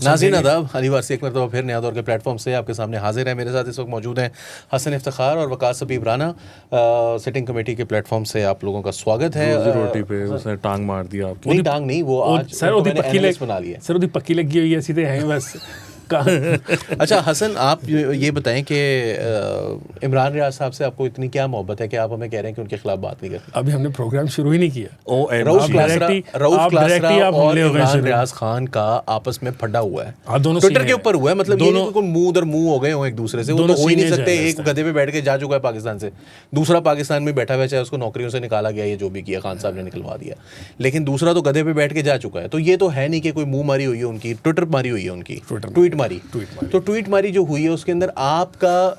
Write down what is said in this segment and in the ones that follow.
नाज़रीन आदाब, अली वारसी एक मरतबा फिर नया दौर के प्लेटफॉर्म से आपके सामने हाजिर है। मेरे साथ इस वक्त मौजूद हैं हसन इफ्तिखार और वकास सबीब राना। सिटिंग कमेटी के प्लेटफॉर्म से आप लोगों का स्वागत है। रोटी पे उसने टांग मार दिया आपकी। नहीं, टांग नहीं, वो आज सर मैंने एनालिस्ट बना लिया। सर उदी पक्की लगी हुई है, सीधे हैं बस। अच्छा हसन, आप ये बताएं कि इमरान रियाज साहब से आपको इतनी क्या मोहब्बत है कि आप हमें कह रहे हैं कि उनके खिलाफ बात नहीं करते? अभी हमने प्रोग्राम शुरू ही नहीं किया। रऊफ क्लासरा और इमरान रियाज खान का आपस में फटा हुआ है, ट्विटर के ऊपर हुआ है। मतलब ये नहीं कि मुंह उधर मुंह हो गए हो एक दूसरे से, वो तो हो ही नहीं सकते। एक गधे पे बैठ के जा चुका है पाकिस्तान से, दूसरा पाकिस्तान में बैठा हुआ है, चाहे उसको नौकरियों से निकाला गया, ये जो भी किया खान साहब ने निकलवा दिया, लेकिन दूसरा तो गधे पे बैठ के जा चुका है। तो ये तो है नहीं कि कोई मुंह मारी हुई है उनकी, ट्विटर मारी हुई है उनकी, ट्वीट मारी। तो ट्वीट मारी जो हुई है उसके अंदर आपका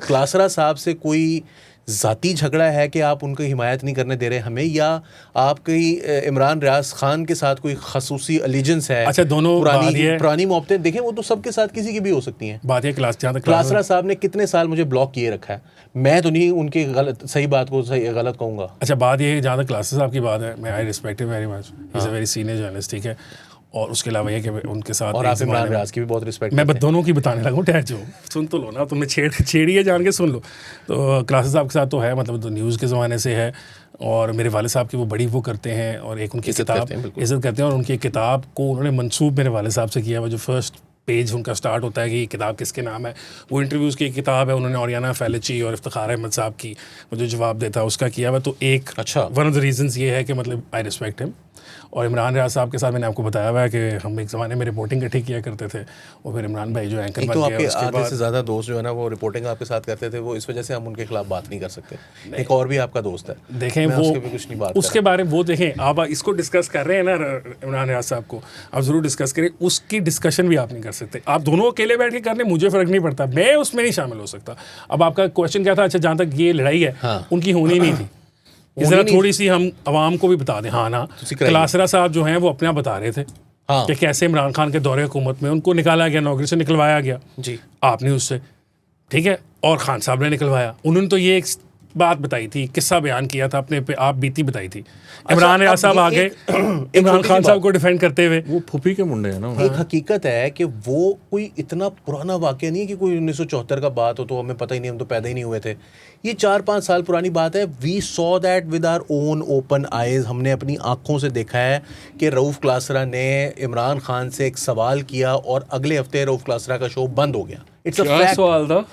क्लासरा साहब से कोई ज़ाती झगड़ा है कि आप उनको हिमायत नहीं करने दे रहे हमें, या आपकी इमरान रियाज खान के साथ कोई खसूसी एलिजेंस है? अच्छा, दोनों पुरानी मोहब्बतें देखें, वो तो सबके साथ किसी की भी हो सकती हैं। बात है क्लासरा साहब ने कितने साल मुझे ब्लॉक किए रखा है, मैं तो नहीं उनकी सही बात को गलत कहूँगा। अच्छा, बात ये है, जहाँ तक क्लासरा साहब की बात है, मैं I respect him very much, he is a very senior journalist, ठीक है। और उसके अलावा ये कि उनके साथ, और आप इमरान रियाज की भी बहुत रिस्पेक्ट। मैं दोनों की बताने लगा हूँ, ठहर जाओ, सुन तो लो ना, तुमने छेड़ी है, जान के सुन लो। तो क्लासेस साहब के साथ तो है, मतलब तो न्यूज़ के ज़माने से है, और मेरे वाले साहब की वो बड़ी वो करते हैं, और एक उनकी किताब इज़्ज़त करते हैं, और उनकी किताब को उन्होंने मंसूब मेरे वाले साहब से किया हुआ। जो फर्स्ट पेज उनका स्टार्ट होता है कि ये किताब किसके नाम है, वो इंटरव्यूज़ की किताब है, उन्होंने ओरियाना फैलेची और इफ्तिखार अहमद साहब की मुझे जवाब देता उसका किया हुआ। तो एक अच्छा, वन ऑफ द रीजंस ये है कि मतलब आई रिस्पेक्ट हिम। और इमरान रियाज साहब के साथ मैंने आपको बताया हुआ है कि हम एक ज़माने में रिपोर्टिंग इकट्ठी किया करते थे, और फिर इमरान भाई जो एंकर बन गए, उसके आधे से ज़्यादा दोस्त जो है ना वो रिपोर्टिंग आपके साथ करते थे, वो इस वजह से हम उनके खिलाफ बात नहीं कर सकते। एक और भी आपका दोस्त है, देखें वो कुछ नहीं बात उसके बारे में, वो देखें आप इसको डिस्कस कर रहे हैं ना इमरान रियाज साहब को, आप ज़रूर डिस्कस करें, उसकी डिस्कशन भी आप नहीं कर सकते। आप दोनों अकेले बैठ के कर लें, मुझे फ़र्क नहीं पड़ता, मैं उसमें नहीं शामिल हो सकता। अब आपका क्वेश्चन क्या था? अच्छा, जहाँ तक ये लड़ाई है उनकी होनी नहीं थी, इस तरह थोड़ी सी हम आवाम को भी बता दें। हाँ ना, क्लासरा साहब जो हैं वो अपना बता रहे थे कि कैसे इमरान खान के दौरे हुकूमत में उनको निकाला गया, नौकरी से निकलवाया गया जी, आपने उससे, ठीक है, और खान साहब ने निकलवाया। उन्होंने तो ये एक बात बताई थी, किस्सा बयान किया था अपने पे, आप बीती बताई थी। इमरान रियाज साहब आगे इमरान खान साहब को डिफेंड करते हुए, वो फुफी के मुंडे हैं ना। एक हकीकत है कि वो कोई इतना पुराना वाक़या नहीं है कि कोई 1974 का बात हो तो हमें पता ही नहीं, हम तो पैदा ही नहीं हुए थे। ये 4-5 साल पुरानी बात है। We saw that with our own open eyes, हमने अपनी आंखों से देखा है कि रऊफ क्लासरा ने इमरान खान से एक सवाल किया और अगले हफ्ते रऊफ क्लासरा का शो बंद हो गया। It's a fact. सवाल था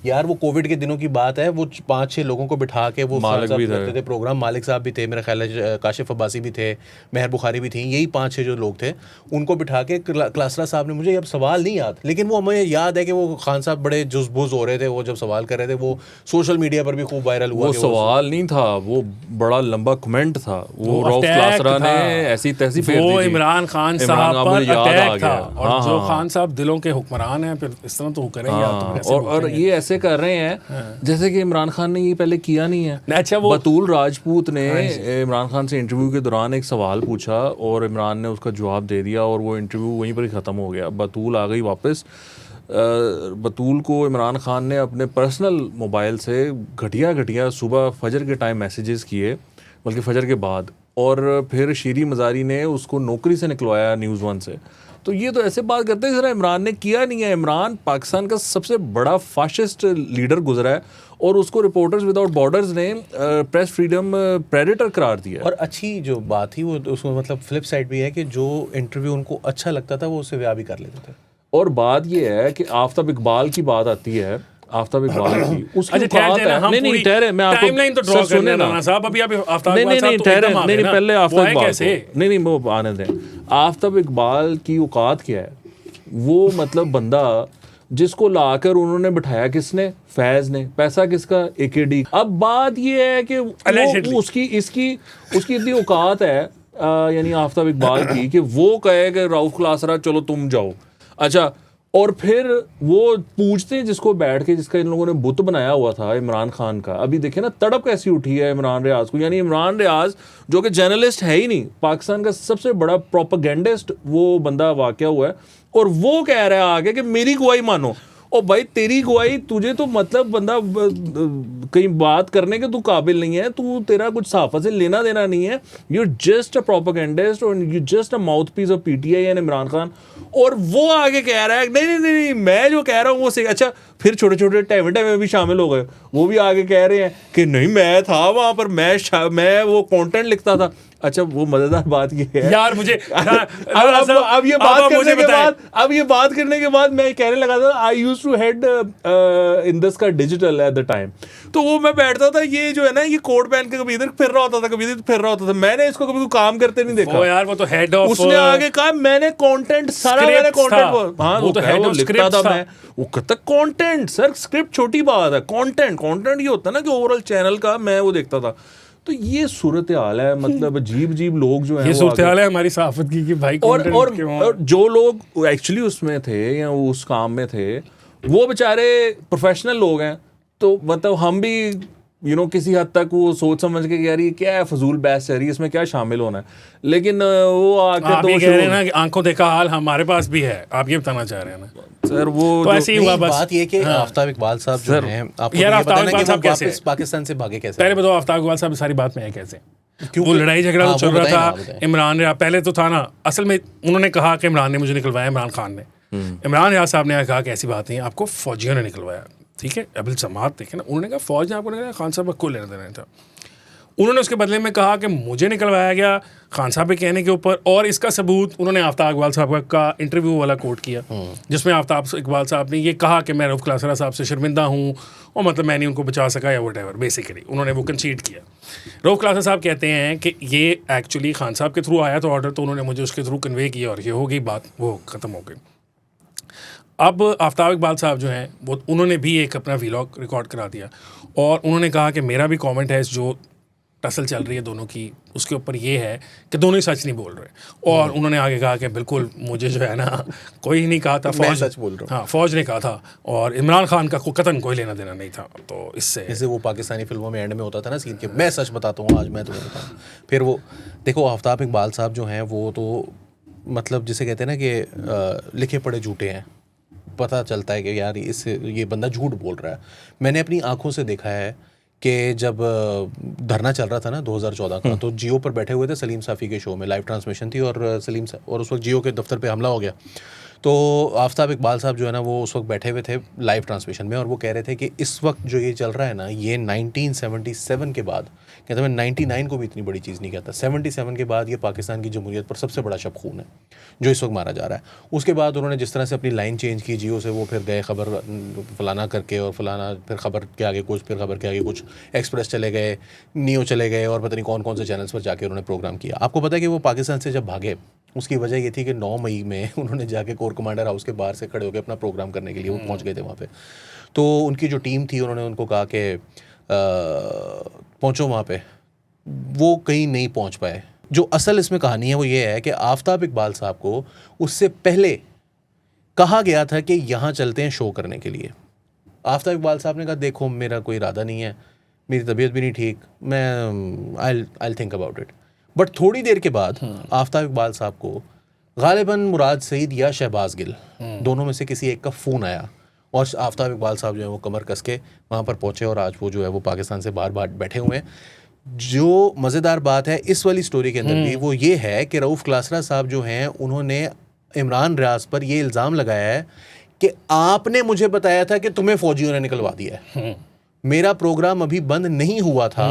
यार, वो कोविड के दिनों की बात है, वो 5-6 लोगों को बिठा के वो करते थे प्रोग्राम। मालिक साहब भी थे, मेरा ख्याल है काशिफ अब्बासी भी थे, महर बुखारी भी थी, यही 5-6 जो लोग थे, उनको बिठा के क्लासरा साहब ने, मुझे अब सवाल नहीं याद, लेकिन वो हमें याद है कि वो खान साहब बड़े जुज़बुज़ हो रहे थे, वो जब सवाल कर रहे थे, वो सोशल मीडिया पर भी खूब वायरल हुआ। वो सवाल नहीं था, वो बड़ा लंबा कमेंट था, वो रऊफ क्लासरा ने ऐसी तैसी फेर दी थी, वो इमरान खान साहब पर अटैक था। और जो खान साहब दिलों के हुक्मरान हैं, फिर इस तरह तो करेंगे। और ये ऐसे कर रहे हैं जैसे कि इमरान खान ने ये पहले किया नहीं है। अच्छा, वो बतूल राजपूत ने इमरान खान से इंटरव्यू के दौरान एक सवाल पूछा और इमरान ने उसका जवाब दे दिया, और वो इंटरव्यू वहीं पर ही ख़त्म हो गया। बतूल आ गई वापस। बतूल को इमरान खान ने अपने पर्सनल मोबाइल से घटिया सुबह फजर के टाइम मैसेजेस किए, बल्कि फजर के बाद, और फिर शीरी मज़ारी ने उसको नौकरी से निकलवाया न्यूज़ 1 से। तो ये तो ऐसे बात करते हैं जरा इमरान ने किया नहीं है। इमरान पाकिस्तान का सबसे बड़ा फाशिस्ट लीडर गुजरा है, और उसको रिपोर्टर्स विदाउट बॉर्डर्स ने प्रेस फ्रीडम प्रेडेटर करार दिया। और अच्छी जो बात थी वो उसमें मतलब फ्लिप साइड भी है कि जो इंटरव्यू उनको अच्छा लगता था वो उससे ब्याह भी कर लेते थे। और बात ये है कि आफ्ताब इकबाल की बात आती है, आफ्ताब इकबाल की उसकी बात है। नहीं ठहरे, मैं आपको टाइमलाइन तो ड्रॉ करने ना साहब, अभी आप आफ्ताब इकबाल नहीं ठहरे, नहीं पहले आफ्ताब इकबाल नहीं वो आने दें। आफ्ताब इकबाल की औकात क्या है? वो मतलब बंदा जिसको लाकर उन्होंने बिठाया किसने? फैज ने। पैसा किसका? AKD। अब बात ये है कि उसकी इतनी औकात है, यानी आफ्ताब इकबाल की, कि वो कहे कि रऊफ क्लासरा चलो तुम जाओ। अच्छा, और फिर वो पूछते हैं जिसको बैठ के, जिसका इन लोगों ने बुत बनाया हुआ था इमरान खान का। अभी देखे ना तड़प कैसी उठी है इमरान रियाज को, यानी इमरान रियाज जो कि जर्नलिस्ट है ही नहीं, पाकिस्तान का सबसे बड़ा प्रोपेगेंडिस्ट वो बंदा वाकया हुआ है, और वो कह रहा है आगे कि मेरी गवाही मानो। और भाई तेरी गवाही, तुझे तो मतलब बंदा कहीं बात करने के तू काबिल नहीं है, तू तेरा कुछ सहाफत से लेना देना नहीं है, यू जस्ट अ प्रोपेगेंडिस्ट और you just a mouthpiece of PTI and Imran Khan. और वो आगे कह रहा है नहीं मैं जो कह रहा हूँ वो सही। अच्छा फिर छोटे छोटे टैवेंटे में भी शामिल हो गए, वो भी आगे कह रहे हैं कि नहीं मैं था वहाँ पर, मैं वो कंटेंट लिखता था। अच्छा वो मजेदार बात ये है यार मुझे अब ये बात करने के बाद मैं कहने लगा था I used to head Indus का डिजिटल एट द टाइम। तो वो मैं बैठता था, ये जो है ना ये कोट पहन के कभी इधर फिर रहा होता था, कभी इधर फिर रहा होता था। मैंने इसको कभी काम करते नहीं देखा यार। वो तो हेड ऑफ, उसने आगे कहा मैंने कंटेंट सारा, मैंने कंटेंट, हाँ वो तो हेड ऑफ लिखता था मैं, वो कहता कंटेंट सर, स्क्रिप्ट छोटी बात है, कंटेंट ये होता है ना कि ओवरऑल चैनल का मैं वो देखता था। तो ये सूरत हाल है, मतलब अजीब लोग जो है, ये सूरत हाल है हमारी सहाफत की कि भाई और जो लोग एक्चुअली उसमें थे या उस काम में थे वो बेचारे प्रोफेशनल लोग हैं। तो मतलब हम भी किसी हद तक वो सोच समझ के यार ये क्या है, फजूल बहस है, इसमें क्या शामिल होना है। लेकिन वो आके तो कह रहे हैं ना कि आंखों देखा हाल हमारे पास भी है, आप ये बताना चाह रहे हैं ना सर? वो तो ऐसे ही हुआ बस। बात ये कि आफ्ताब इकबाल साहब जो हैं, आपको यार ये आफ्ताब बताना इकबाल कि साहब वो कैसे वापस पाकिस्तान से भागे कैसे? पहले बताओ आफ्ताब इकबाल साहब सारी बात में है कैसे? वो लड़ाई झगड़ा तो चल रहा था इमरान रियाज, पहले तो था ना, असल में उन्होंने कहा कि इमरान ने मुझे निकलवाया, इमरान खान ने, इमरान रियाज साहब ने कहा कि ऐसी बात नहीं, आपको फौजियों ने निकलवाया। ठीक है, अबिल समात देखे ना, उन्होंने कहा फौज ने आपको निकलवाया, खान साहब को लेना देना था। उन्होंने उसके बदले में कहा कि मुझे निकलवाया गया खान साहब के कहने के ऊपर, और इसका सबूत उन्होंने आफ्ताब इकबाल साहब का इंटरव्यू वाला कोट किया जिसमें आफ्ताब इकबाल साहब ने ये कहा कि मैं रऊफ क्लासरा साहब से शर्मिंदा हूँ और मतलब मैं नहीं उनको बचा सका या वट एवर, बेसिकली उन्होंने वो कंसीड किया। रऊफ क्लासरा साहब कहते हैं कि ये एक्चुअली खान साहब के थ्रू आया था ऑर्डर, तो उन्होंने मुझे उसके थ्रू कन्वे किया और ये हो गई बात, वो ख़त्म हो गई। अब आफ्ताब इकबाल साहब जो हैं वो उन्होंने भी एक अपना वीलॉग रिकॉर्ड करा दिया और उन्होंने कहा कि मेरा भी कमेंट है जो टसल चल रही है दोनों की, उसके ऊपर ये है कि दोनों ही सच नहीं बोल रहे। और उन्होंने आगे कहा कि बिल्कुल मुझे जो है ना कोई नहीं कहा था, फौज सच बोल रहा हूँ, हाँ फौज ने कहा था, और इमरान खान का कतन कोई लेना देना नहीं था। तो इससे जैसे वो पाकिस्तानी फिल्मों में एंड में होता था ना सीन के, मैं सच बताता हूँ आज मैं तुम्हें बताऊँ। फिर वो देखो आफ्ताब इकबाल साहब जो हैं वो तो मतलब जिसे कहते हैं ना कि लिखे पढ़े झूठे हैं, पता चलता है कि यार ये बंदा झूठ बोल रहा है। मैंने अपनी आंखों से देखा है कि जब धरना चल रहा था ना 2014 का, तो जियो पर बैठे हुए थे, सलीम साफ़ी के शो में लाइव ट्रांसमिशन थी और और उस वक्त जियो के दफ्तर पे हमला हो गया। तो आफ्ताब इकबाल साहब जो है ना वो उस वक्त बैठे हुए थे लाइव ट्रांसमिशन में और वो कह रहे थे कि इस वक्त जो ये चल रहा है ना ये 1977 के बाद, कहता मैं 99 को भी इतनी बड़ी चीज़ नहीं कहता, 77 के बाद ये पाकिस्तान की जमहूरियत पर सबसे बड़ा शब खून है जो इस वक्त मारा जा रहा है। उसके बाद उन्होंने जिस तरह से अपनी लाइन चेंज की जियो से, वो फिर गए खबर फलाना करके और फलाना, फिर खबर के आगे कुछ, फिर खबर के आगे कुछ, एक्सप्रेस चले गए, नियो चले गए और पता नहीं कौन कौन से चैनल्स पर जाके उन्होंने प्रोग्राम किया। आपको पता है कि वो पाकिस्तान से जब भागे उसकी वजह ये थी कि 9 मई में उन्होंने जाके कोर कमांडर हाउस के बाहर से खड़े होकर अपना प्रोग्राम करने के लिए वो पहुंच गए थे वहाँ पे। तो उनकी जो टीम थी उन्होंने उनको कहा कि पहुँचो वहाँ पे, वो कहीं नहीं पहुँच पाए। जो असल इसमें कहानी है वो ये है कि आफ्ताब इकबाल साहब को उससे पहले कहा गया था कि यहाँ चलते हैं शो करने के लिए। आफ्ताब इकबाल साहब ने कहा देखो मेरा कोई इरादा नहीं है, मेरी तबीयत भी नहीं ठीक, मैं I think about it. But थोड़ी देर के बाद आफ्ताब इकबाल साहब को गालिबन मुराद सईद या शहबाज गिल दोनों में से किसी एक का फ़ोन आया और आफ्ताब इकबाल साहब जो है वो कमर कस के वहाँ पर पहुँचे और आज वो जो है वो पाकिस्तान से बाहर बैठे हुए हैं। जो मज़ेदार बात है इस वाली स्टोरी के अंदर भी वो ये है कि रऊफ क्लासरा साहब जो हैं उन्होंने इमरान रियाज पर ये इल्ज़ाम लगाया है कि आपने मुझे बताया था कि तुम्हें फ़ौजियों ने निकलवा दिया है, मेरा प्रोग्राम अभी बंद नहीं हुआ था,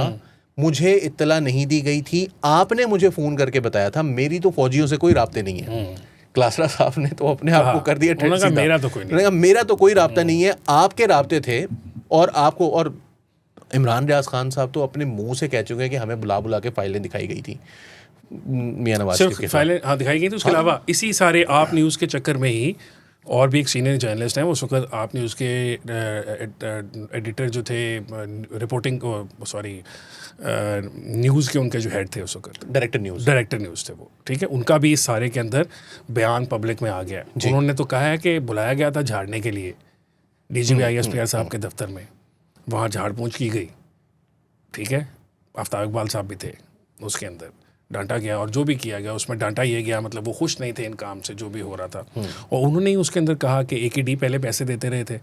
मुझे इत्तला नहीं दी गई थी, आपने मुझे फ़ोन करके बताया था, मेरी तो फ़ौजियों से कोई राब्ते नहीं है। क्लासरा साहब ने तो अपने आप को कर दिया मेरा तो कोई राब्ता नहीं है, आपके राब्ते थे। और आपको, और इमरान रियाज खान साहब तो अपने मुंह से कह चुके हैं कि हमें बुला के फाइलें दिखाई गई थी मियां नवाज की फाइलें, हाँ दिखाई गई थी। उसके अलावा इसी सारे आप न्यूज़ के चक्कर में ही और भी एक सीनियर जर्नलिस्ट हैं, उस वक्त आप न्यूज़ के एडिटर जो थे, रिपोर्टिंग न्यूज़ के उनके जो हेड थे उस वक्त, डायरेक्टर न्यूज़ थे वो, ठीक है, उनका भी इस सारे के अंदर बयान पब्लिक में आ गया। उन्होंने तो कहा है कि बुलाया गया था झाड़ने के लिए DGP ISPR साहब के दफ्तर में, वहाँ झाड़ पूंछ की गई, ठीक है, आफ्ताब इकबाल साहब भी थे उसके अंदर, डांटा गया और जो भी किया गया उसमें डांटा ये गया, मतलब वो खुश नहीं थे इन काम से जो भी हो रहा था। और उन्होंने ही उसके अंदर कहा कि AKD पहले पैसे देते रहे थे,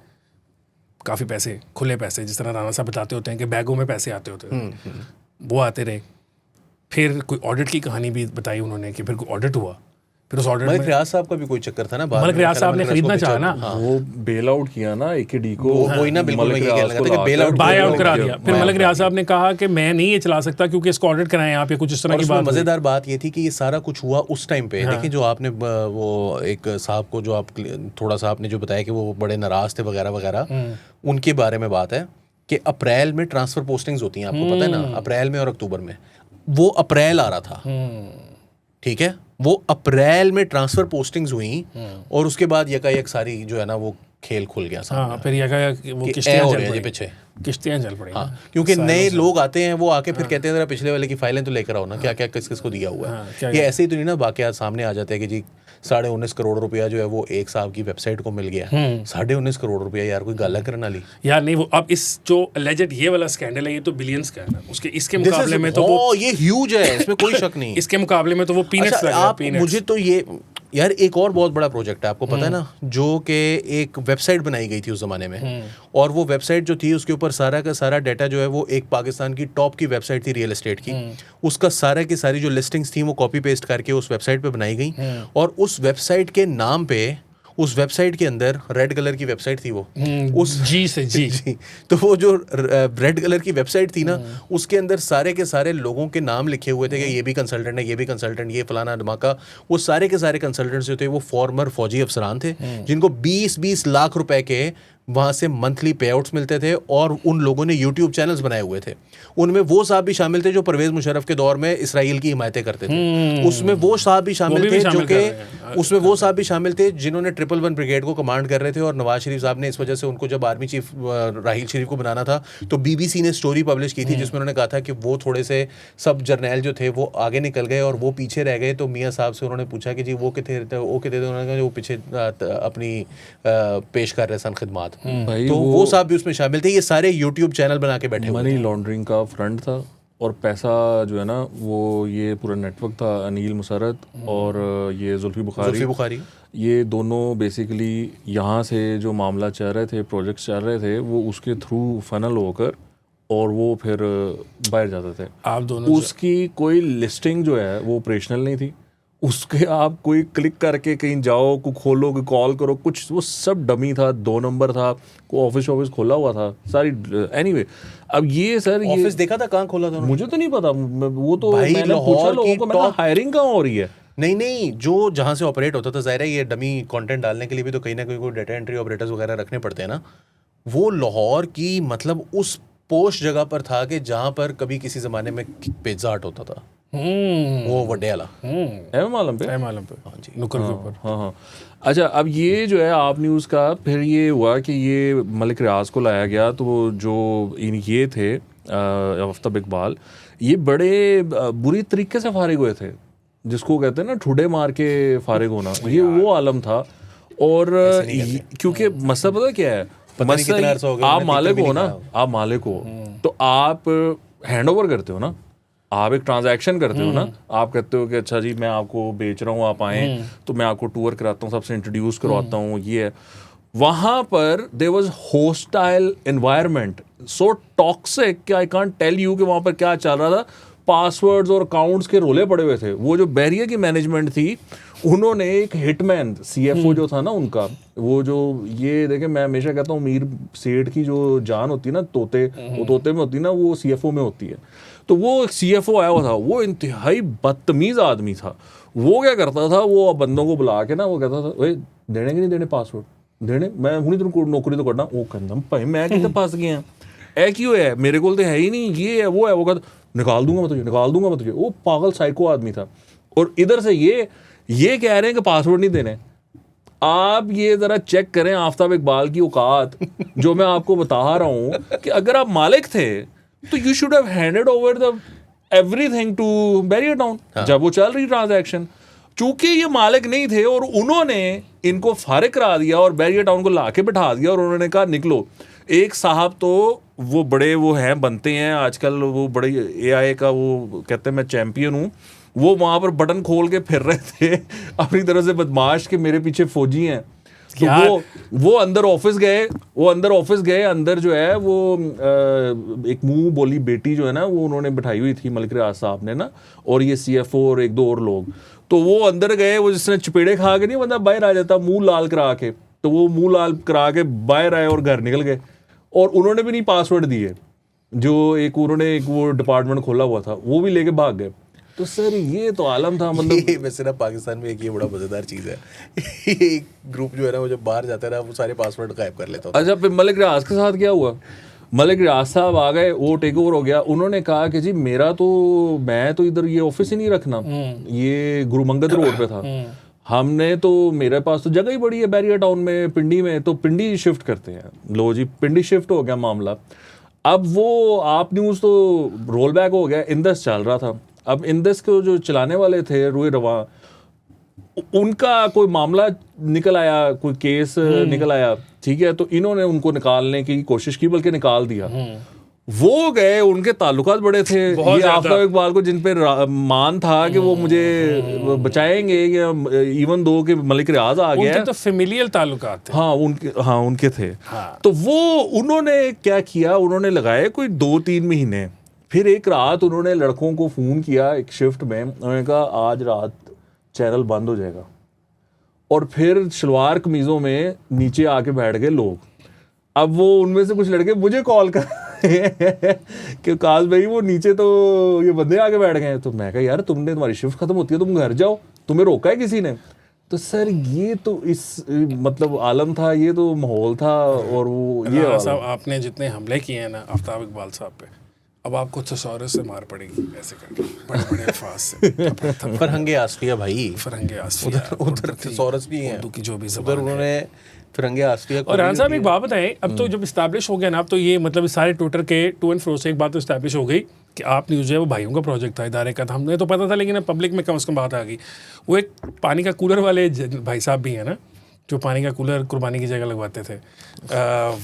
काफ़ी पैसे, खुले पैसे, जिस तरह राणा साहब बताते होते हैं कि बैगों में पैसे आते होते थे, वो आते रहे। फिर कोई ऑडिट की कहानी भी बताई उन्होंने कि फिर कोई ऑडिट हुआ, फिर उस ऑडिट मलिक रियाज साहब का भी कोई चक्कर था ना, मलिक रियाज साहब ने खरीदना चाहा ना, वो बेल आउट किया ना AKD को, वही ना, बिल्कुल मैं ये कहने लगा था कि बेल आउट बाय आउट करा दिया। फिर मलिक रियाज साहब ने कहा कि मैं नहीं ये चला सकता क्योंकि इसको ऑडिट कराएं यहाँ पे, कुछ इस तरह की बात। मजेदार बात ये थी कि ये सारा कुछ हुआ उस टाइम पे। देखिए जो आपने वो एक साहब को जो आप थोड़ा सा आपने जो बताया कि वो बड़े नाराज थे वगैरह वगैरह, उनके बारे में बात है कि अप्रैल में ट्रांसफर पोस्टिंग्स होती हैं, आपको पता है ना, अप्रैल में और अक्टूबर में। वो अप्रैल आ रहा था, ठीक है, वो अप्रैल में ट्रांसफर पोस्टिंग्स हुई और उसके बाद यकायक सारी जो है ना वो खेल खुल गया। हाँ, फिर यकायक वो किश्तियां चल पड़ी। हाँ, क्योंकि नए लोग आते हैं, वो आके फिर कहते हैं जरा पिछले वाले की फाइलें तो लेकर आओ ना, क्या क्या किस किस को दिया हुआ है। ये ऐसे ही तो नहीं ना वाकयात सामने आ जाते हैं कि जी 19.5 करोड़ रुपया जो है वो एक साहब की वेबसाइट को मिल गया। 19.5 करोड़ रुपया यार कोई गाला करना ली यार नहीं। वो अब इस जो alleged ये वाला स्कैंडल है, ये तो बिलियंस का है, उसके इसके मुकाबले में तो वो ये ह्यूज है, इसमें कोई शक नहीं। इसके मुकाबले में तो वो पीनट्स लग रहा है। मुझे तो ये यार एक और बहुत बड़ा प्रोजेक्ट है, आपको पता है ना, जो कि एक वेबसाइट बनाई गई थी उस ज़माने में, और वो वेबसाइट जो थी उसके ऊपर सारा का सारा डाटा जो है वो एक पाकिस्तान की टॉप की वेबसाइट थी रियल एस्टेट की, उसका सारा की सारी जो लिस्टिंग्स थी वो कॉपी पेस्ट करके उस वेबसाइट पे बनाई गई। और उस वेबसाइट के नाम पे, उस वेबसाइट के अंदर रेड कलर की वेबसाइट थी वो, उस जी तो वो जो रेड कलर की वेबसाइट थी ना, उसके अंदर सारे के सारे लोगों के नाम लिखे हुए थे कि ये भी कंसल्टेंट है, ये भी कंसल्टेंट, ये फलाना धमाका। वो सारे के सारे कंसल्टेंट्स जो थे वो फॉर्मर फौजी अफसरान थे, जिनको 20-20 लाख रुपए के वहाँ से मंथली पे आउट्स मिलते थे, और उन लोगों ने यूट्यूब चैनल्स बनाए हुए थे। उनमें वो साहब भी शामिल थे जो परवेज़ मुशर्रफ के दौर में इसराइल की हिमायतें करते थे, उसमें वो साहब भी शामिल थे जो कि उसमें वो साहब भी शामिल थे जिन्होंने 111 ब्रिगेड को कमांड कर रहे थे। और नवाज शरीफ साहब ने इस वजह से उनको जब आर्मी चीफ राहील शरीफ को बनाना था तो BBC ने स्टोरी पब्लिश की थी जिसमें उन्होंने कहा था कि वो थोड़े से सब जर्नैल जो थे वो आगे निकल गए और वो पीछे रह गए। तो मियाँ साहब से उन्होंने पूछा कि जी वो कितने थे, उन्होंने कहा वो पीछे अपनी पेश कर रहे सन खिदमात। तो वो साहब भी उसमें शामिल थे। ये सारे यूट्यूब चैनल बना के बैठे, मनी लॉन्ड्रिंग का फ्रंट था, और पैसा जो है ना वो ये पूरा नेटवर्क था। अनिल मुसरत और ये जुल्फी बुखारी, ये दोनों बेसिकली यहाँ से जो मामला चल रहे थे, प्रोजेक्ट्स चल रहे थे, वो उसके थ्रू फनल होकर और वो फिर बाहर जाते थे। आप दोनों उसकी कोई लिस्टिंग जो है वो ऑपरेशनल नहीं थी, उसके आप कोई क्लिक करके कहीं जाओ, को खोलो, को कॉल करो, कुछ वो सब डमी था, 2 नंबर था, को ऑफिस खोला हुआ था सारी। एनीवे अब ये सर ऑफिस देखा था कहाँ खोला था मुझे तो नहीं पता, वो तो मैंने पूछा लोगों को, मैंने हायरिंग कहाँ हो रही है। नहीं जो जहाँ से ऑपरेट होता था, जाहिर है ये डमी कंटेंट डालने के लिए भी तो कहीं ना कहीं कोई डाटा एंट्री ऑपरेटर्स वगैरह रखने पड़ते हैं ना। वो लाहौर की मतलब उस पोस्ट जगह पर था कि जहाँ पर कभी किसी ज़माने में पिज़्ज़ा हट होता था, वो वड्डे वाला मालूम पे हाँ जी, नुक्कड़ के ऊपर। हाँ। अच्छा, अब ये जो है आप न्यूज़ का फिर ये हुआ कि ये मलिक रियाज को लाया गया, तो जो ये थे आफ्ताब इकबाल, ये बड़े बुरी तरीके से फारिग हुए थे, जिसको कहते हैं ना ठुडे मार के फारिग होना, ये वो आलम था। और क्योंकि मसला पता क्या है, आप मालिक हो ना, आप मालिक हो तो आप हैंड ओवर करते हो ना, आप एक ट्रांजैक्शन करते हो ना, आप कहते हो कि अच्छा जी मैं आपको बेच रहा हूँ, आप आएँ तो मैं आपको टूर कराता हूँ, सबसे इंट्रोड्यूस करवाता हूँ, ये है। वहाँ पर there was hostile environment, so toxic कि आई कांट टेल यू कि वहाँ पर क्या चल रहा था। पासवर्ड्स और अकाउंट्स के रोले पड़े हुए थे। वो जो बैरियर की मैनेजमेंट थी, उन्होंने एक हिटमैन CFO जो था ना उनका, वो जो ये देखें, मैं हमेशा कहता हूँ मीर सेठ की जो जान होती है ना तोते, वो तोते में होती है ना, वो CFO में होती है। तो वो एक CFO आया हुआ था, वो इंतहाई बदतमीज़ आदमी था। वो क्या करता था, वो बंदों को बुला के ना वो कहता था, भाई देने कि नहीं देने पासवर्ड देने, मैं हूँ तुम नौकरी तो करना। वो कहता भाई मैं कितने पास गया ऐ क्यों है, मेरे को तो है ही नहीं, ये है वो है। वो कहता निकाल दूंगा मैं तुझे। वो पागल साइको आदमी था। और इधर से ये कह रहे हैं कि पासवर्ड नहीं देने। आप ये ज़रा चेक करें आफ्ताब इकबाल की औकात, जो मैं आपको बता रहा हूँ कि अगर आप मालिक थे तो you should have handed over the everything to Bahria Town जब वो चल रही ट्रांजैक्शन। चूंकि ये मालिक नहीं थे और उन्होंने इनको फारिग करा दिया और बैरियर टाउन को ला के बिठा दिया और उन्होंने कहा निकलो। एक साहब तो वो बड़े वो हैं बनते हैं आजकल, वो बड़े AI का वो कहते हैं मैं चैम्पियन हूँ, वो वहाँ पर बटन खोल के फिर रहे थे अपनी तरफ से बदमाश के मेरे पीछे फौजी हैं। तो वो अंदर ऑफिस गए, अंदर जो है वो एक मुंह बोली बेटी जो है ना वो उन्होंने बिठाई हुई थी मलिक रियाज साहब ने ना, और ये CFO और एक दो और लोग। तो वो अंदर गए, वो जिसने चपेड़े खा के नहीं बंदा बाहर आ जाता मुंह लाल करा के, तो वो मुंह लाल करा के बाहर आए और घर निकल गए, और उन्होंने भी नहीं पासवर्ड दिए। जो उन्होंने एक वो डिपार्टमेंट खोला हुआ था वो भी लेके भाग गए। तो सर ये तो आलम था। मतलब वैसे ना पाकिस्तान में एक ये बड़ा मजेदार चीज़ है एक ग्रुप जो है ना वो जब बाहर जाता है ना वो सारे पासवर्ड गायब कर लेता है। अच्छा, फिर मलिक रियाज के साथ क्या हुआ? मलिक रियाज साहब आ गए, वो टेक ओवर हो गया। उन्होंने कहा कि जी मैं तो इधर ये ऑफिस ही नहीं रखना, ये गुरुमंगद रोड पे था, हमने तो मेरे पास तो जगह ही बड़ी है बैरियर टाउन में, पिंडी में, तो पिंडी शिफ्ट करते हैं। लो जी, पिंडी शिफ्ट हो गया मामला। अब वो आप न्यूज़ तो रोल बैक हो गया, इंदस चल रहा था। अब इंदस को जो चलाने वाले थे रूए रवा, उनका कोई मामला निकल आया, कोई केस निकल आया, ठीक है, तो इन्होंने उनको निकालने की कोशिश की, बल्कि निकाल दिया। वो गए, उनके ताल्लुकात बड़े थे ये आफ्ताब इकबाल को, जिन पे मान था कि वो मुझे बचाएंगे, या इवन दो कि मलिक रियाज आ गया, उनके तो फेमिलियल ताल्लुकात थे। उनके थे। तो वो उन्होंने क्या किया, उन्होंने लगाए कोई 2-3 महीने। फिर एक रात उन्होंने लड़कों को फ़ोन किया एक शिफ्ट में, उन्होंने कहा आज रात चैनल बंद हो जाएगा, और फिर शलवार कमीज़ों में नीचे आके बैठ गए लोग। अब वो उनमें से कुछ लड़के मुझे कॉल कर कि काश भाई वो नीचे तो ये बंदे आके बैठ गए। तो मैं कहा यार तुम्हारी शिफ्ट खत्म होती है, तुम घर जाओ, तुम्हें रोका है किसी ने? तो सर ये तो मतलब आलम था, ये तो माहौल था। और वो ये साहब आपने जितने हमले किए हैं ना आफ्ताब इकबाल साहब पे, अब आपको थसौरस से मार पड़ेगी ऐसे करके, बड़े-बड़े अल्फाज से। फरहंगे आस्तिया भाई, फरहंगे आस्तिया उधर थसौरस भी हैं, की जो भी उधर उन्होंने फरहंगे आस्तिया। और रान साहब एक बात बताएं, अब तो जब इस्टेब्लिश हो गया ना, अब तो ये मतलब सारे ट्विटर के टू एंड फ्रो से एक बात तो इस्टेब्लिश हो गई कि आप न्यूज़ है वो भाइयों का प्रोजेक्ट था, इदारे का था, हमने तो पता था, लेकिन अब पब्लिक में कम से कम बात आ गई। वो एक पानी का कूलर वाले भाई साहब भी हैं ना, जो पानी का कूलर कुर्बानी की जगह लगवाते थे,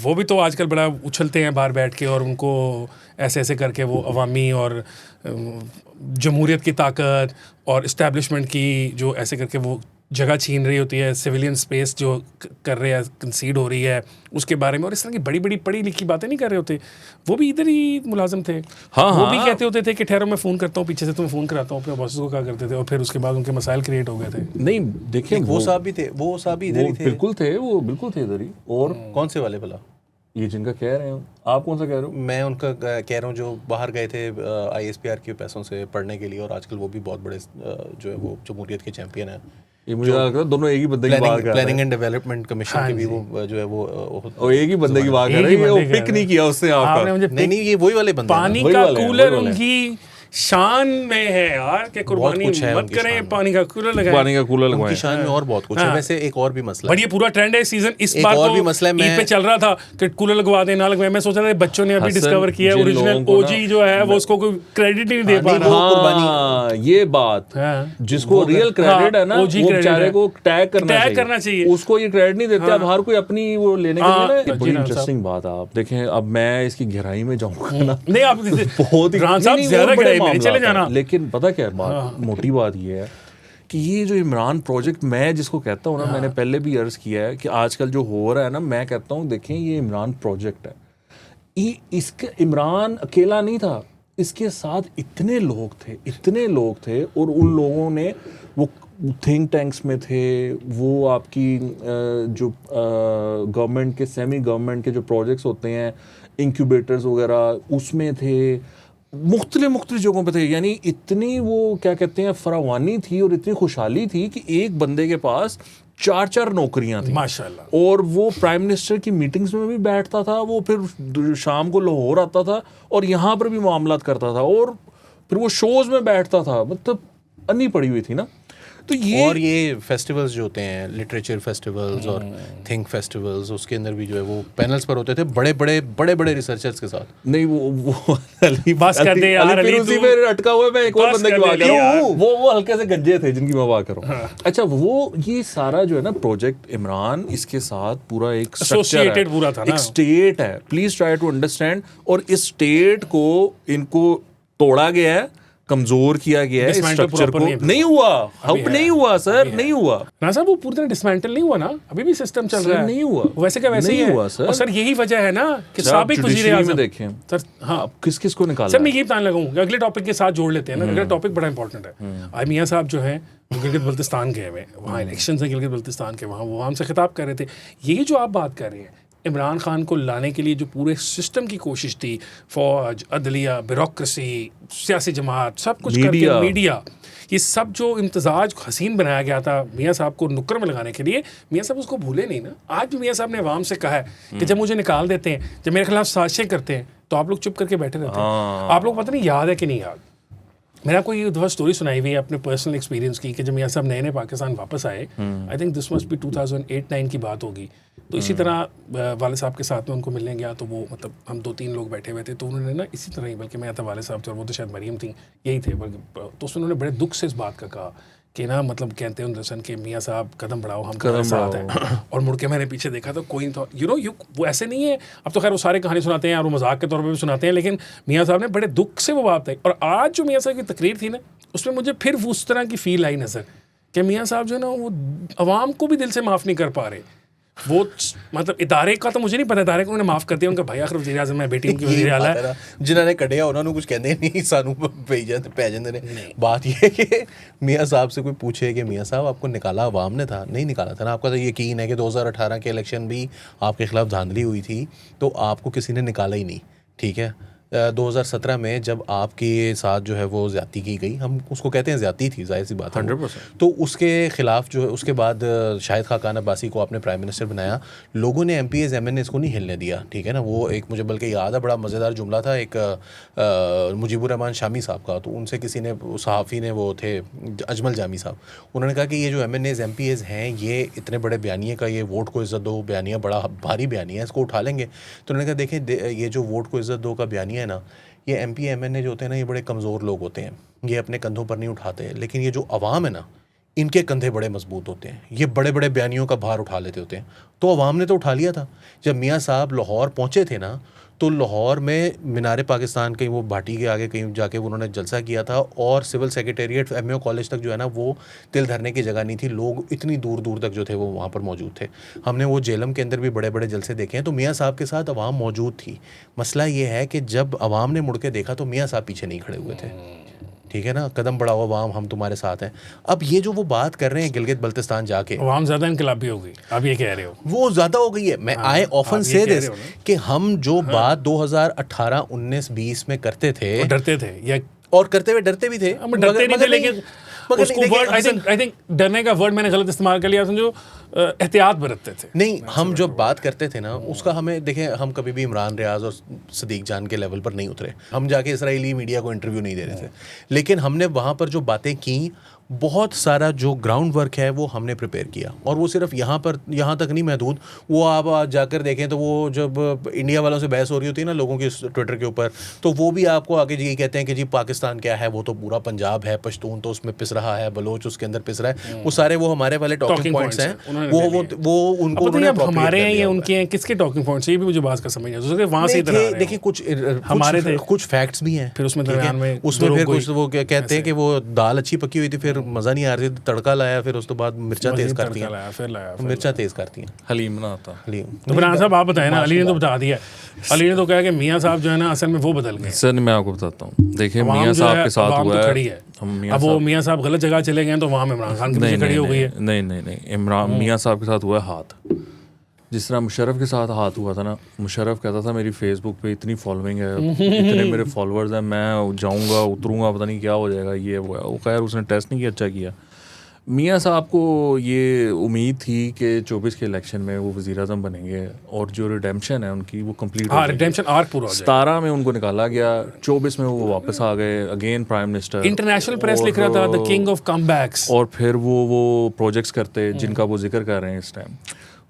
वो भी तो आजकल बड़ा उछलते हैं बाहर बैठ के, और उनको ऐसे ऐसे करके वो अवामी और जमहूरियत की ताकत और इस्टेब्लिशमेंट की जो ऐसे करके वो जगह छीन रही होती है, सिविलियन स्पेस जो कर रहे हैं, कंसीड हो रही है उसके बारे में, और इस तरह की बड़ी बड़ी पढ़ी लिखी बातें नहीं कर रहे होते। वो भी इधर ही मुलाजिम थे। वो भी कहते होते थे कि ठहरो मैं फ़ोन करता हूँ, पीछे से तुम्हें फ़ोन कराता हूँ, अपने बॉसेस को कहा करते थे, और फिर उसके बाद उनके मसाइल क्रिएट हो गए थे। नहीं देखिए, वो साहब भी थे, वो साहब भी इधर ही थे, बिल्कुल थे, वो बिल्कुल थे इधर ही। और कौन से वाले भला? ये जिनका कह रहे हैं आप, कौन सा कह रहे हो? मैं उनका कह रहा हूँ जो बाहर गए थे ISPR के पैसों से पढ़ने के लिए, और आजकल वो भी बहुत बड़े जो है वो जमहूरियत के चैंपियन हैं। ये मुझे लगता है दोनों एक ही बंदे की बात कर रहे हैं। प्लानिंग एंड डेवलपमेंट कमीशन के भी वो जो है वो एक ही बंदे की बात कर रहे हैं। वो पिक नहीं किया उससे आपका। नहीं ये वही वाले बंदे। पानी का कूलर उनकी शान में है यार, कि कुर्बानी मत करें, पानी का कूलर लगाएं, पानी का कूलर लगाएं। उनकी शान में और बहुत कुछ है। वैसे एक और भी मसला है, बट ये पूरा ट्रेंड है सीजन इस बार और भी मसला है, ईद पे चल रहा था कि कूलर लगवा दें ना लगवाएं। मैं सोच रहा था बच्चों ने अभी डिस्कवर किया ओरिजिनल OG जो है वो उसको कोई क्रेडिट ही नहीं दे पा रहा। ये बात जिसको रियल क्रेडिट है ना, वो बेचारे को टैग करना चाहिए, उसको ये क्रेडिट नहीं देते। अब हर कोई अपनी वो लेने के लिए। बड़ी इंटरेस्टिंग बात है। आप देखें, अब मैं इसकी गहराई में जाऊंगा ना, नहीं आप बहुत ही ज्यादा गहराई में चले जाना। लेकिन पता क्या बात, मोटी बात ये है कि ये जो इमरान प्रोजेक्ट, मैं जिसको कहता हूँ ना, मैंने पहले भी अर्ज किया है कि आजकल जो हो रहा है ना, मैं कहता हूँ देखें ये इमरान प्रोजेक्ट है। इसके इमरान अकेला नहीं था, इसके साथ इतने लोग थे, और उन लोगों ने वो थिंक टैंक्स में थे, वो आपकी जो गवर्नमेंट के सेमी गवर्नमेंट के जो प्रोजेक्ट्स होते हैं, इंक्यूबेटर्स वगैरह, उसमें थे, मुख्तलिफ जगहों पे थे। यानी इतनी वो क्या कहते हैं फरावानी थी और इतनी खुशहाली थी कि एक बंदे के पास 4 नौकरियां थी माशाल्लाह। और वो प्राइम मिनिस्टर की मीटिंग्स में भी बैठता था, वो फिर शाम को लाहौर आता था और यहाँ पर भी मामलात करता था, और फिर वो शोज में बैठता था। मतलब अन्नी पड़ी हुई थी ना। तो ये फेस्टिवल्स जो होते हैं, लिटरेचर फेस्टिवल्स और थिंक फेस्टिवल्स, उसके अंदर भी जो है वो पैनल्स पर होते थे बड़े रिसर्चर्स के साथ। नहीं वो बस कर दे यार, अली उसी पे अटका हुआ है। मैं एक और बंदे की बात कर रहा हूं, वो हल्के से गंजे थे जिनकी मैं बात कर रहा हूं। अच्छा, वो ये सारा जो है ना प्रोजेक्ट इमरान, इसके साथ पूरा एक एसोसिएटेड पूरा था ना, एक स्टेट है। Please try to understand. और इस स्टेट को इनको तोड़ा गया है, कमजोर किया गया है स्ट्रक्चर को, नहीं हुआ, हब नहीं हुआ सर, नहीं हुआ ना सर, वो पूरी तरह डिसमेंटल नहीं हुआ ना, अभी भी सिस्टम चल रहा है, नहीं हुआ, वैसे का वैसे ही है सर। और सर यही वजह है ना कि साबिक वज़ीर आज़म देखें सर, हाँ किस किस को निकाला सर, मैं यही बताने लगा हूँ, अगले टॉपिक के साथ जोड़ लेते हैं ना, अगला टॉपिक बड़ा इंपॉर्टेंट है। आज मियाँ साहब जो है गिलगित बल्तिस्तान गए हुए, वहाँ इलेक्शन है गिलगित बल्तिस्तान के, वहाँ वो हमसे खिताब कर रहे थे। यही जो आप बात कर रहे हैं, इमरान खान को लाने के लिए जो पूरे सिस्टम की कोशिश थी, फौज, अदलिया, ब्यूरोक्रेसी, सियासी जमात, सब कुछ करके, मीडिया, ये सब जो इम्तजाज हसीन बनाया गया था मियाँ साहब को नुक्कर में लगाने के लिए, मियाँ साहब उसको भूले नहीं ना। आज भी मियाँ साहब ने अवाम से कहा है कि जब मुझे निकाल देते हैं, जब मेरे खिलाफ साजिशें करते हैं, तो आप लोग चुप करके बैठे रहते हैं। आप लोग पता नहीं याद है कि नहीं याद, मैंने आपको ये दफ़ा स्टोरी सुनाई हुई है अपने पर्सनल एक्सपीरियंस की, कि जब मियाँ साहब नए नए पाकिस्तान वापस आए, I think this must be 2008-9 की बात होगी, तो इसी तरह वाले साहब के साथ में उनको मिलने गया, तो वो मतलब हम 2-3 लोग बैठे हुए थे, तो उन्होंने ना इसी तरह ही, बल्कि मैं था, वाले साहब थे और वो तो शायद मरीम थी, यही थे, बल्कि तो उन्होंने बड़े दुख से इस बात का कहा कि ना, मतलब कहते हैं दरअसल कि मियाँ साहब कदम बढ़ाओ, हम तुम्हारे साथ हैं। और मुड़ के मैंने पीछे देखा तो कोई नहीं था, वो ऐसे नहीं है। अब तो खैर वो सारे कहानी सुनाते हैं और वो मजाक के तौर पर भी सुनाते हैं, लेकिन मियाँ साहब ने बड़े दुख से वो बात है। और आज जो मियाँ साहब की तकरीर थी ना, उसमें मुझे फिर उस तरह की फील आई नज़र कि मियाँ साहब जो है ना, वो अवाम को भी दिल से माफ़ नहीं कर पा रहे। वो मतलब इदारे का तो मुझे नहीं पता, इदारे को उन्होंने माफ़ कर दिया, उनका भाई आखिर वज़ीर आज़म है, बेटी उनकी वज़ीर आला है, जिन्होंने कढ़िया उन्होंने कुछ कहते नहीं, सानू पै जाते ने। बात ये है कि मियाँ साहब से कोई पूछे कि मियाँ साहब आपको निकाला अवाम ने था, नहीं निकाला था ना, आपका तो यकीन है कि 2018 के इलेक्शन भी आपके खिलाफ धांधली हुई थी, तो आपको किसी ने निकाला ही नहीं, ठीक है। 2017 में जब आपके साथ जो है वो ज़्यादती की गई, हम उसको कहते हैं ज़्यादती थी, जाहिर सी बात है 100%, तो उसके ख़िलाफ़ जो है उसके बाद शाहिद खाकान अब्बासी को आपने प्राइम मिनिस्टर बनाया, लोगों ने MPs MNAs को नहीं हिलने दिया, ठीक है ना। वो एक मुझे बल्कि याद है, बड़ा मज़ेदार जुमला था एक मुजीबुर रहमान शामी साहब का, तो उनसे किसी ने, सहाफ़ी ने, वो थे अजमल जामी साहब, उन्होंने कहा कि ये जो MNAs MPs हैं, ये इतने बड़े बयानिए का, ये वोट को इज़्ज़त दो बयानिया बड़ा भारी बयानिया है, इसको उठा लेंगे। तो उन्होंने कहा देखें, ये जो वोट को इज़्ज़त दो का बयानिया है ना, ये MP MNA जो होते हैं ना, ये बड़े कमज़ोर लोग होते हैं, ये अपने कंधों पर नहीं उठाते, लेकिन ये जो अवाम है ना, इनके कंधे बड़े मजबूत होते हैं, ये बड़े बड़े बयानियों का भार उठा लेते होते हैं। तो अवाम ने तो उठा लिया था। जब मियाँ साहब लाहौर पहुँचे थे ना, तो लाहौर में मीनार पाकिस्तान कहीं वो भाटी के आगे कहीं जाके उन्होंने जलसा किया था, और सिविल सेक्रेटेरिएट MAO कॉलेज तक जो है ना, वो तिल धरने की जगह नहीं थी, लोग इतनी दूर दूर तक जो थे वो वहाँ पर मौजूद थे। हमने वो जेलम के अंदर भी बड़े बड़े जलसे देखे हैं, तो मियाँ साहब के साथ अवाम मौजूद थी। मसला ये है कि जब अवाम ने मुड़ के देखा तो मियाँ साहब पीछे नहीं खड़े हुए थे, ठीक है ना, कदम बढ़ाओ अवाम, हम तुम्हारे साथ हैं। अब ये जो वो बात कर रहे हैं गिलगित बल्तिस्तान जाके, अवाम ज़्यादा इनकलाबी हो गई, आप ये कह रहे हो, वो ज़्यादा हो गई है। मैं आई ऑफन से दिस कि हम जो बात 2018, 19, 20 में करते थे, डरते थे, या और करते हुए डरते भी थे, डरते नहीं थे, लेकिन उसको वर्ड आई थिंक डरने का वर्ड मैंने गलत इस्तेमाल कर लिया, समझो एहतियात बरतते थे। नहीं, हम जो बात करते थे ना, उसका हमें देखें, हम कभी भी इमरान रियाज और सदीक जान के लेवल पर नहीं उतरे, हम जाके इसराइली मीडिया को इंटरव्यू नहीं दे रहे थे, लेकिन हमने वहाँ पर जो बातें की, बहुत सारा जो ग्राउंड वर्क है वो हमने प्रिपेयर किया, और वो सिर्फ यहाँ तक नहीं महदूद। वो आप जाकर देखें तो वो जब इंडिया वालों से बहस हो रही होती है ना लोगों की ट्विटर के ऊपर, तो वो भी आपको आगे ये कहते हैं कि जी पाकिस्तान क्या है, वो तो पूरा पंजाब है, पश्तून तो उसमें पिस रहा है, बलोच उसके अंदर पिस रहा है, वो सारे वो हमारे वाले टॉकिंग पॉइंट्स हैं, वो उनको हमारे हैं या उनके हैं, किसके टॉकिंग पॉइंट्स, ये भी मुझे बात का समझ नहीं आता। वहाँ से देखिए हमारे थे कुछ फैक्ट्स भी हैं, फिर उसमें फिर कुछ वो कहते हैं कि वो दाल अच्छी पकी हुई थी, फिर मज़ा नहीं आ रही थी, तड़का लाया, फिर उसके बाद मिर्चा तेज़ करती हैं, मिर्चा तेज़ करती हैं, हलीम बनाता हलीम। तो इमरान साहब आप बताएं ना, अली ने तो बता दिया, अली ने तो कहा कि मियाँ साहब जो है ना, असल में वो बदल गए। सर मैं आपको बताता हूँ, देखिए मियाँ साहब के साथ हुआ है, अब वो मियाँ साहब गलत जगह चले गए तो वहाँ इमरान खान की पीछे खड़ी हो गई है। नहीं, इमरान मियाँ साहब के साथ हुआ है हाथ, जिस तरह मुशर्रफ के साथ हाथ हुआ था ना। मुशर्रफ कहता था मेरी फेसबुक पे इतनी फॉलोइंग है, इतने मेरे फॉलोअर्स हैं, मैं जाऊंगा उतरूंगा पता नहीं क्या हो जाएगा, ये वो है। वो खैर उसने टेस्ट नहीं किया, अच्छा किया। मियाँ साहब को ये उम्मीद थी कि 24 के इलेक्शन में वो वज़ीर आज़म बनेंगे और जो रिडेम्पशन है उनकी वो कंप्लीट हो रिडेम्पशन आर्क पूरा हो जाए। 17 में उनको निकाला गया, 24 में वो वापस आ गए, again prime minister. International press लिख रहा था द किंग ऑफ कमबैक्स, और फिर वो प्रोजेक्ट्स करते जिनका वो जिक्र कर रहे हैं इस टाइम।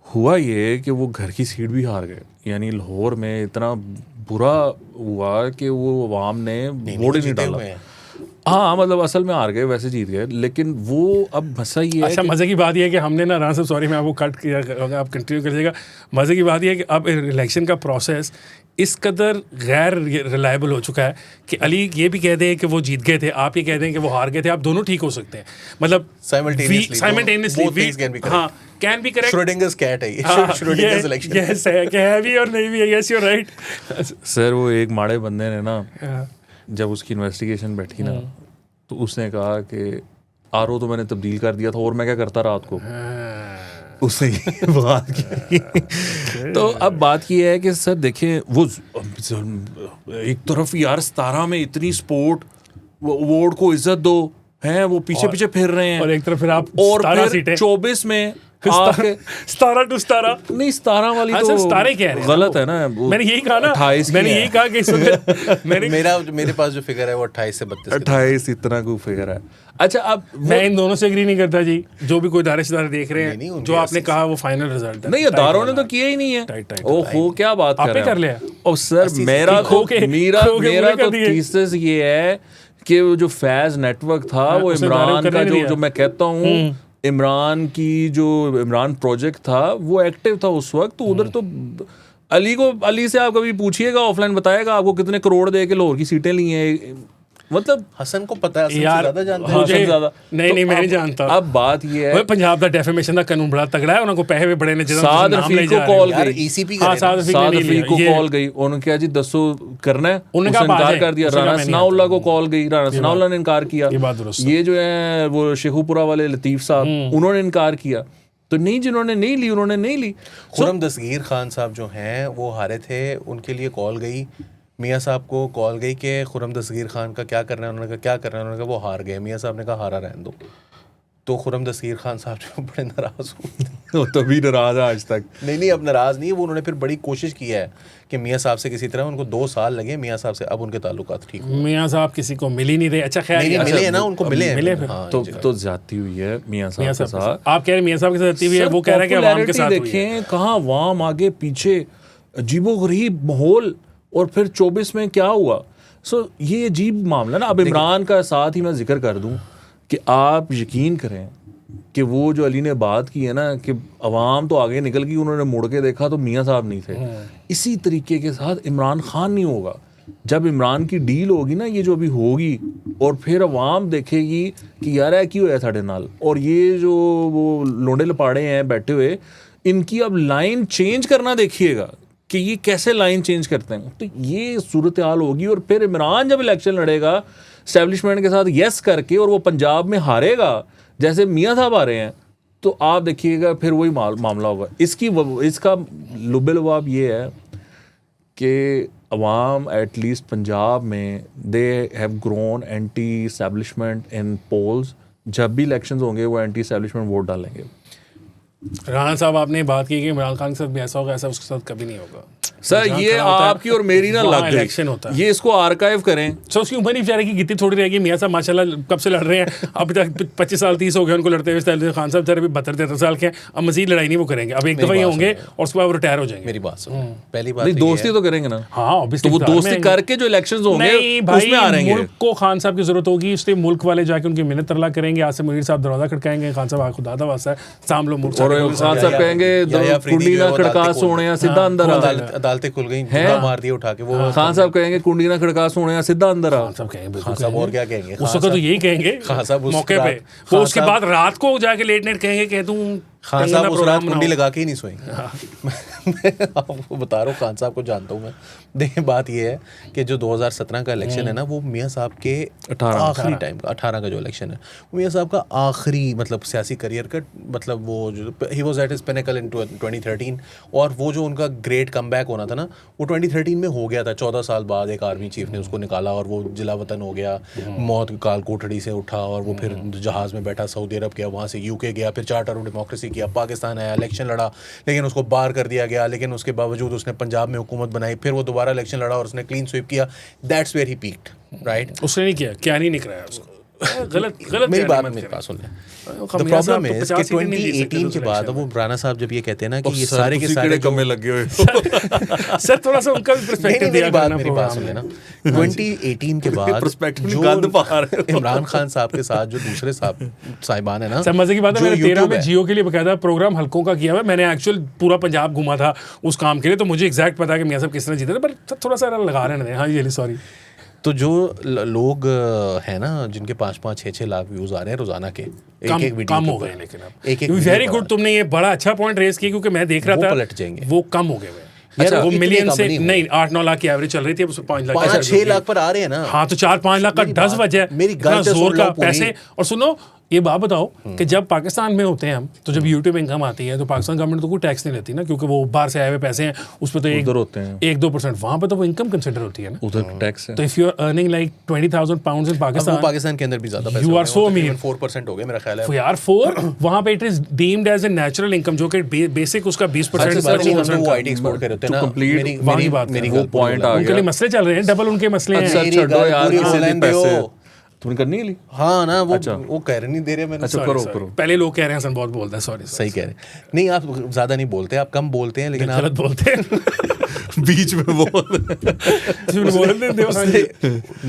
हुआ ये कि वो घर की सीट भी हार गए, यानी लाहौर में इतना बुरा हुआ कि वो अवाम ने वोट ही नहीं डाला। हाँ मतलब असल में हार गए, वैसे जीत गए, लेकिन वो अब मसा ये है। अच्छा, मज़े की बात यह है कि हमने ना राना साहब, सॉरी मैं आपको कट किया, आप कंटिन्यू करिएगा। मज़े की बात यह है कि अब इलेक्शन का प्रोसेस इस कदर गैर रिलायबल हो चुका है कि अली ये भी कह दें कि वो जीत गए थे, आप ये कह दें कि वो हार गए थे, आप दोनों ठीक हो सकते हैं, मतलब साइमल्टेनियसली। हाँ, can be correct. Schrodinger's cat है ये, श्रोडिंगर्स इलेक्शन। यस है कि है भी और नहीं भी है। Yes, you are right sir. वो एक माड़े बंदे ने ना, जब उसकी इन्वेस्टिगेशन बैठी ना, तो उसने कहा कि आरओ तो मैंने तब्दील कर दिया था और मैं क्या करता रात को, उसने ये बात की। तो अब बात ये है कि सर देखें, वो एक तरफ यार 17 में इतनी सपोर्ट, वोट को इज्जत दो हैं, वो पीछे पीछे फिर रहे हैं, और एक तरफ फिर आप और फिर 24 में 17 to 17 नहीं, 17 वाली तो 17 कह रहे हैं, गलत है ना। मैंने यही कहा ना, 28 मैंने यही कहा कि इस वक्त मेरे पास जो फिगर है वो 28 से 32, 28 इतना कोई फिगर है। अच्छा, अब मैं इन दोनों से एग्री नहीं करता जी, जो भी कोई दारेदार देख रहे हैं, जो आपने कहा वो फाइनल रिजल्ट है। नहीं, दारों ने तो किया ही नहीं है। ओहो, क्या बात कर रहे हैं, कर लिया। और सर मेरा तो थीसिस ये है कि वो जो फैज नेटवर्क था, वो इमरान का जो मैं कहता हूँ, इमरान की जो इमरान प्रोजेक्ट था वो एक्टिव था उस वक्त। तो उधर तो अली से आप कभी पूछिएगा, ऑफलाइन बताएगा आपको कितने करोड़ दे के लाहौर की सीटें ली हैं। मतलब हसन को पता है, यार ज्यादा जानते हैं, मुझे ज्यादा नहीं मैं नहीं जानता। अब बात ये है, पंजाब का डेफेमेशन का कानून बड़ा तगड़ा है, उनको पैसे भी बड़े ने। साद रफीक को कॉल गई, ईसीपी साद रफीक को कॉल गई, उन्होंने कहा जी दसो करना है, उन्होंने इनकार कर दिया। राना सनाउल्लाह को कॉल गई, राना सनाउल्लाह ने इनकार किया। ये जो है वो शेखुपुरा वाले लतीफ साहब, उन्होंने इनकार किया। तो नहीं, जिन्होंने नहीं ली उन्होंने नहीं ली। खुर्रम दस्तगीर खान साहब जो हैं वो हारे थे, उनके लिए कॉल गई, मियाँ साहब को कॉल गई कि खुर्रम दस्तगीर खान का क्या करना है। उन्होंने कहा क्या करना है, उन्होंने कहा वो हार गए। मियाँ साहब ने कहा हारा रहने दो। तो खुर्रम दस्तगीर खान साहब जो बड़े नाराज़ हुए, वो तभी नाराज़ है आज तक। नहीं अब नाराज़ नहीं, वो उन्होंने फिर बड़ी कोशिश की है कि मियाँ साहब से किसी तरह, उनको 2 साल लगे मियाँ साहब से, अब उनके ताल्लुकात ठीक। मियाँ साहब किसी को मिल ही नहीं रहे। अच्छा खैर, मिले हैं ना, उनको मिले तो ज्यादती हुई है मियाँ साहब के साथ। आप कह रहे मियाँ साहब के साथ ज्यादती हुई है, वो कह रहे हैं कि अवाम के साथ हुई है। देखें कहाँ अवाम आगे पीछे, अजीबोगरीब माहौल। और फिर 24 में क्या हुआ। ये अजीब मामला ना। अब इमरान का साथ ही मैं जिक्र कर दूं कि आप यकीन करें कि वो जो अली ने बात की है ना कि अवाम तो आगे निकल गई, उन्होंने मुड़ के देखा तो मियाँ साहब नहीं थे। इसी तरीके के साथ इमरान खान नहीं होगा। जब इमरान की डील होगी ना, ये जो अभी होगी, और फिर अवाम देखेगी कि यार है क्यों है साढ़े नाल, और ये जो वो लोंडे लपाड़े हैं बैठे हुए, इनकी अब लाइन चेंज करना देखिएगा कि ये कैसे लाइन चेंज करते हैं। तो ये सूरत हाल होगी। और फिर इमरान जब इलेक्शन लड़ेगा एस्टेब्लिशमेंट के साथ यस करके, और वो पंजाब में हारेगा जैसे मियाँ साहब आ रहे हैं, तो आप देखिएगा फिर वही मामला होगा। इसका लुबे-लुबाब ये है कि अवाम एटलीस्ट पंजाब में they have grown anti establishment in polls. जब भी इलेक्शंस होंगे वो एंटी एस्टेब्लिशमेंट वोट डालेंगे। राना साहब आपने बात की कि इमरान खान के साथ भी ऐसा होगा, ऐसा उसके साथ कभी नहीं होगा। सर ये आपकी और मेरी ना लग इलेक्शन होता है, ये इसको आर्काइव करें। सो उसकी उम्र नहीं बेचारे की कितनी थोड़ी रहेगी। मियाँ साहब माशाल्लाह कब से लड़ रहे हैं, अब तक 25 साल 30 हो गए उनको लड़ते हुए। खान साहब बेचारे 72-73 साल के हैं, अब मजीद लड़ाई नहीं वो करेंगे। अब एक दफा ही होंगे और उसके बाद वो रिटायर हो जाएंगे। मेरी बात सुनो, पहली बात दोस्ती तो करेंगे ना। हाँ, तो वो दोस्ती करके जो इलेक्शंस होंगे उसमें आ रहेंगे। मुल्क को खान साहब की जरूरत होगी, इसलिए मुल्क वाले जाके उनकी मिन्नत तरला करेंगे। आज से मुनीर साहब दरवाजा खड़काएंगे, खान साहब खुदा दा वास्ता है साम लो मुल्क, और खान साहब कहेंगे कुंडी ना खड़का सोने सीधा अंदर आ। अदालतें खुल गई, मार दिए उठा के। वो खान साहब कहेंगे कुंडी ना खड़का सोने सीधा अंदर आ। खान साहब और क्या कहेंगे, उस वक्त तो यही कहेंगे खान साहब मौके पे। वो उसके बाद रात को जाके लेट नाइट कहेंगे कह दूं खान साहब उस रात कुंडी लगा के ही नहीं सोएंगे। मैं आपको बता रहा हूँ, खान साहब को जानता हूँ मैं। देखिए बात ये है कि जो 2017 का इलेक्शन है ना, वो मियाँ साहब के आखिरी टाइम का, 18 का जो इलेक्शन है, वो मियाँ साहब का आखिरी मतलब सियासी करियर का, मतलब वो जो he was at his pinnacle in 2013। और वो जो उनका ग्रेट कमबैक होना था ना, वो 2013 में हो गया था। 14 साल बाद एक आर्मी चीफ ने उसको निकाला और वो जिला वतन हो गया, मौत काल कोठड़ी से उठा और वो फिर जहाज़ में बैठा सऊदी अरब गया, वहाँ से UK गया, फिर चार्टर ऑफ डेमोक्रेसी किया, पाकिस्तान आया, इलेक्शन लड़ा, लेकिन उसको बाहर कर दिया गया। लेकिन उसके बावजूद उसने पंजाब में हुकूमत बनाई, फिर वो दोबारा इलेक्शन लड़ा और उसने क्लीन स्वीप किया। That's where he peaked, right. उसने नहीं किया, क्या नहीं निकला उसको। गलत मेरी बात मेरे पास सुन लें। The problem is कि 2018 के बाद वो राणा साहब जब ये कहते हैं ना कि ये सारे के सारे कमे लगे हुए सर थोड़ा सा उनका भी पर्सपेक्टिव दिया करना। मेरी बात सुन लेना, 2018 के बाद जो इमरान खान साहब के साथ जो दूसरे साहिबान है ना, सब मजे की बात है, मैंने 13 में जियो के लिए बकायदा प्रोग्राम हल्कों का किया हुआ है। मैंने एक्चुअल पूरा पंजाब घूमा था उस काम के लिए, तो मुझे एग्जैक्ट पता है कि मियां साहब किस तरह जीते थे, पर थोड़ा सा लगा रहे हैं। हाँ जी, सॉरी। तो जो लोग हैं ना जिनके 5-5, 6-6 लाख व्यूज आ रहे हैं रोजाना के, एक वीडियो कम हो गए, लेकिन अब वेरी गुड, तुमने ये बड़ा अच्छा पॉइंट रेज किया, क्योंकि मैं देख रहा था पलट जाएंगे, वो कम हो गए। अच्छा, वो मिलियन से नहीं 8-9 लाख की एवरेज चल रही थी, अब 5-6 लाख पर आ रहे हैं ना। हाँ, तो 4-5 लाख का 10 वजह मेरी जोर का पैसे। और सुनो, ये बात बताओ कि जब पाकिस्तान में होते हैं हम, तो जब यूट्यूब इनकम आती है तो पाकिस्तान गवर्नमेंट तो कोई टैक्स नहीं लेती ना, क्योंकि वो बाहर से आए हुए पैसे हैं, उस पर तो 1-2%, वहाँ पर तो वो इनकम कंसिडर होती है ना, उधर टैक्स है। तो if you are earning like 20,000 pounds in Pakistan के अंदर भी ज्यादा पैसे, यू आर सो अमीर, 4% हो गए मेरा ख्याल है यार। 4 वहाँ पे it is deemed as a natural income, जो कि बेसिक उसका 20% वो आईटी एक्सपोर्ट कर रहे थे ना। मेरी वो पॉइंट आ उनके लिए मसले चल रहे हैं, डबल उनके मसले हैं। छोड़ो यार, तुमने करनी है ली? हाँ ना, वो कह नहीं दे रहे मैंने। अच्छा, करो। पहले लोग कह रहे हैं हसन बहुत बोलता है, सॉरी। सही कह रहे हैं, नहीं आप ज्यादा नहीं बोलते, आप कम बोलते हैं, लेकिन आप गलत बोलते हैं बीच में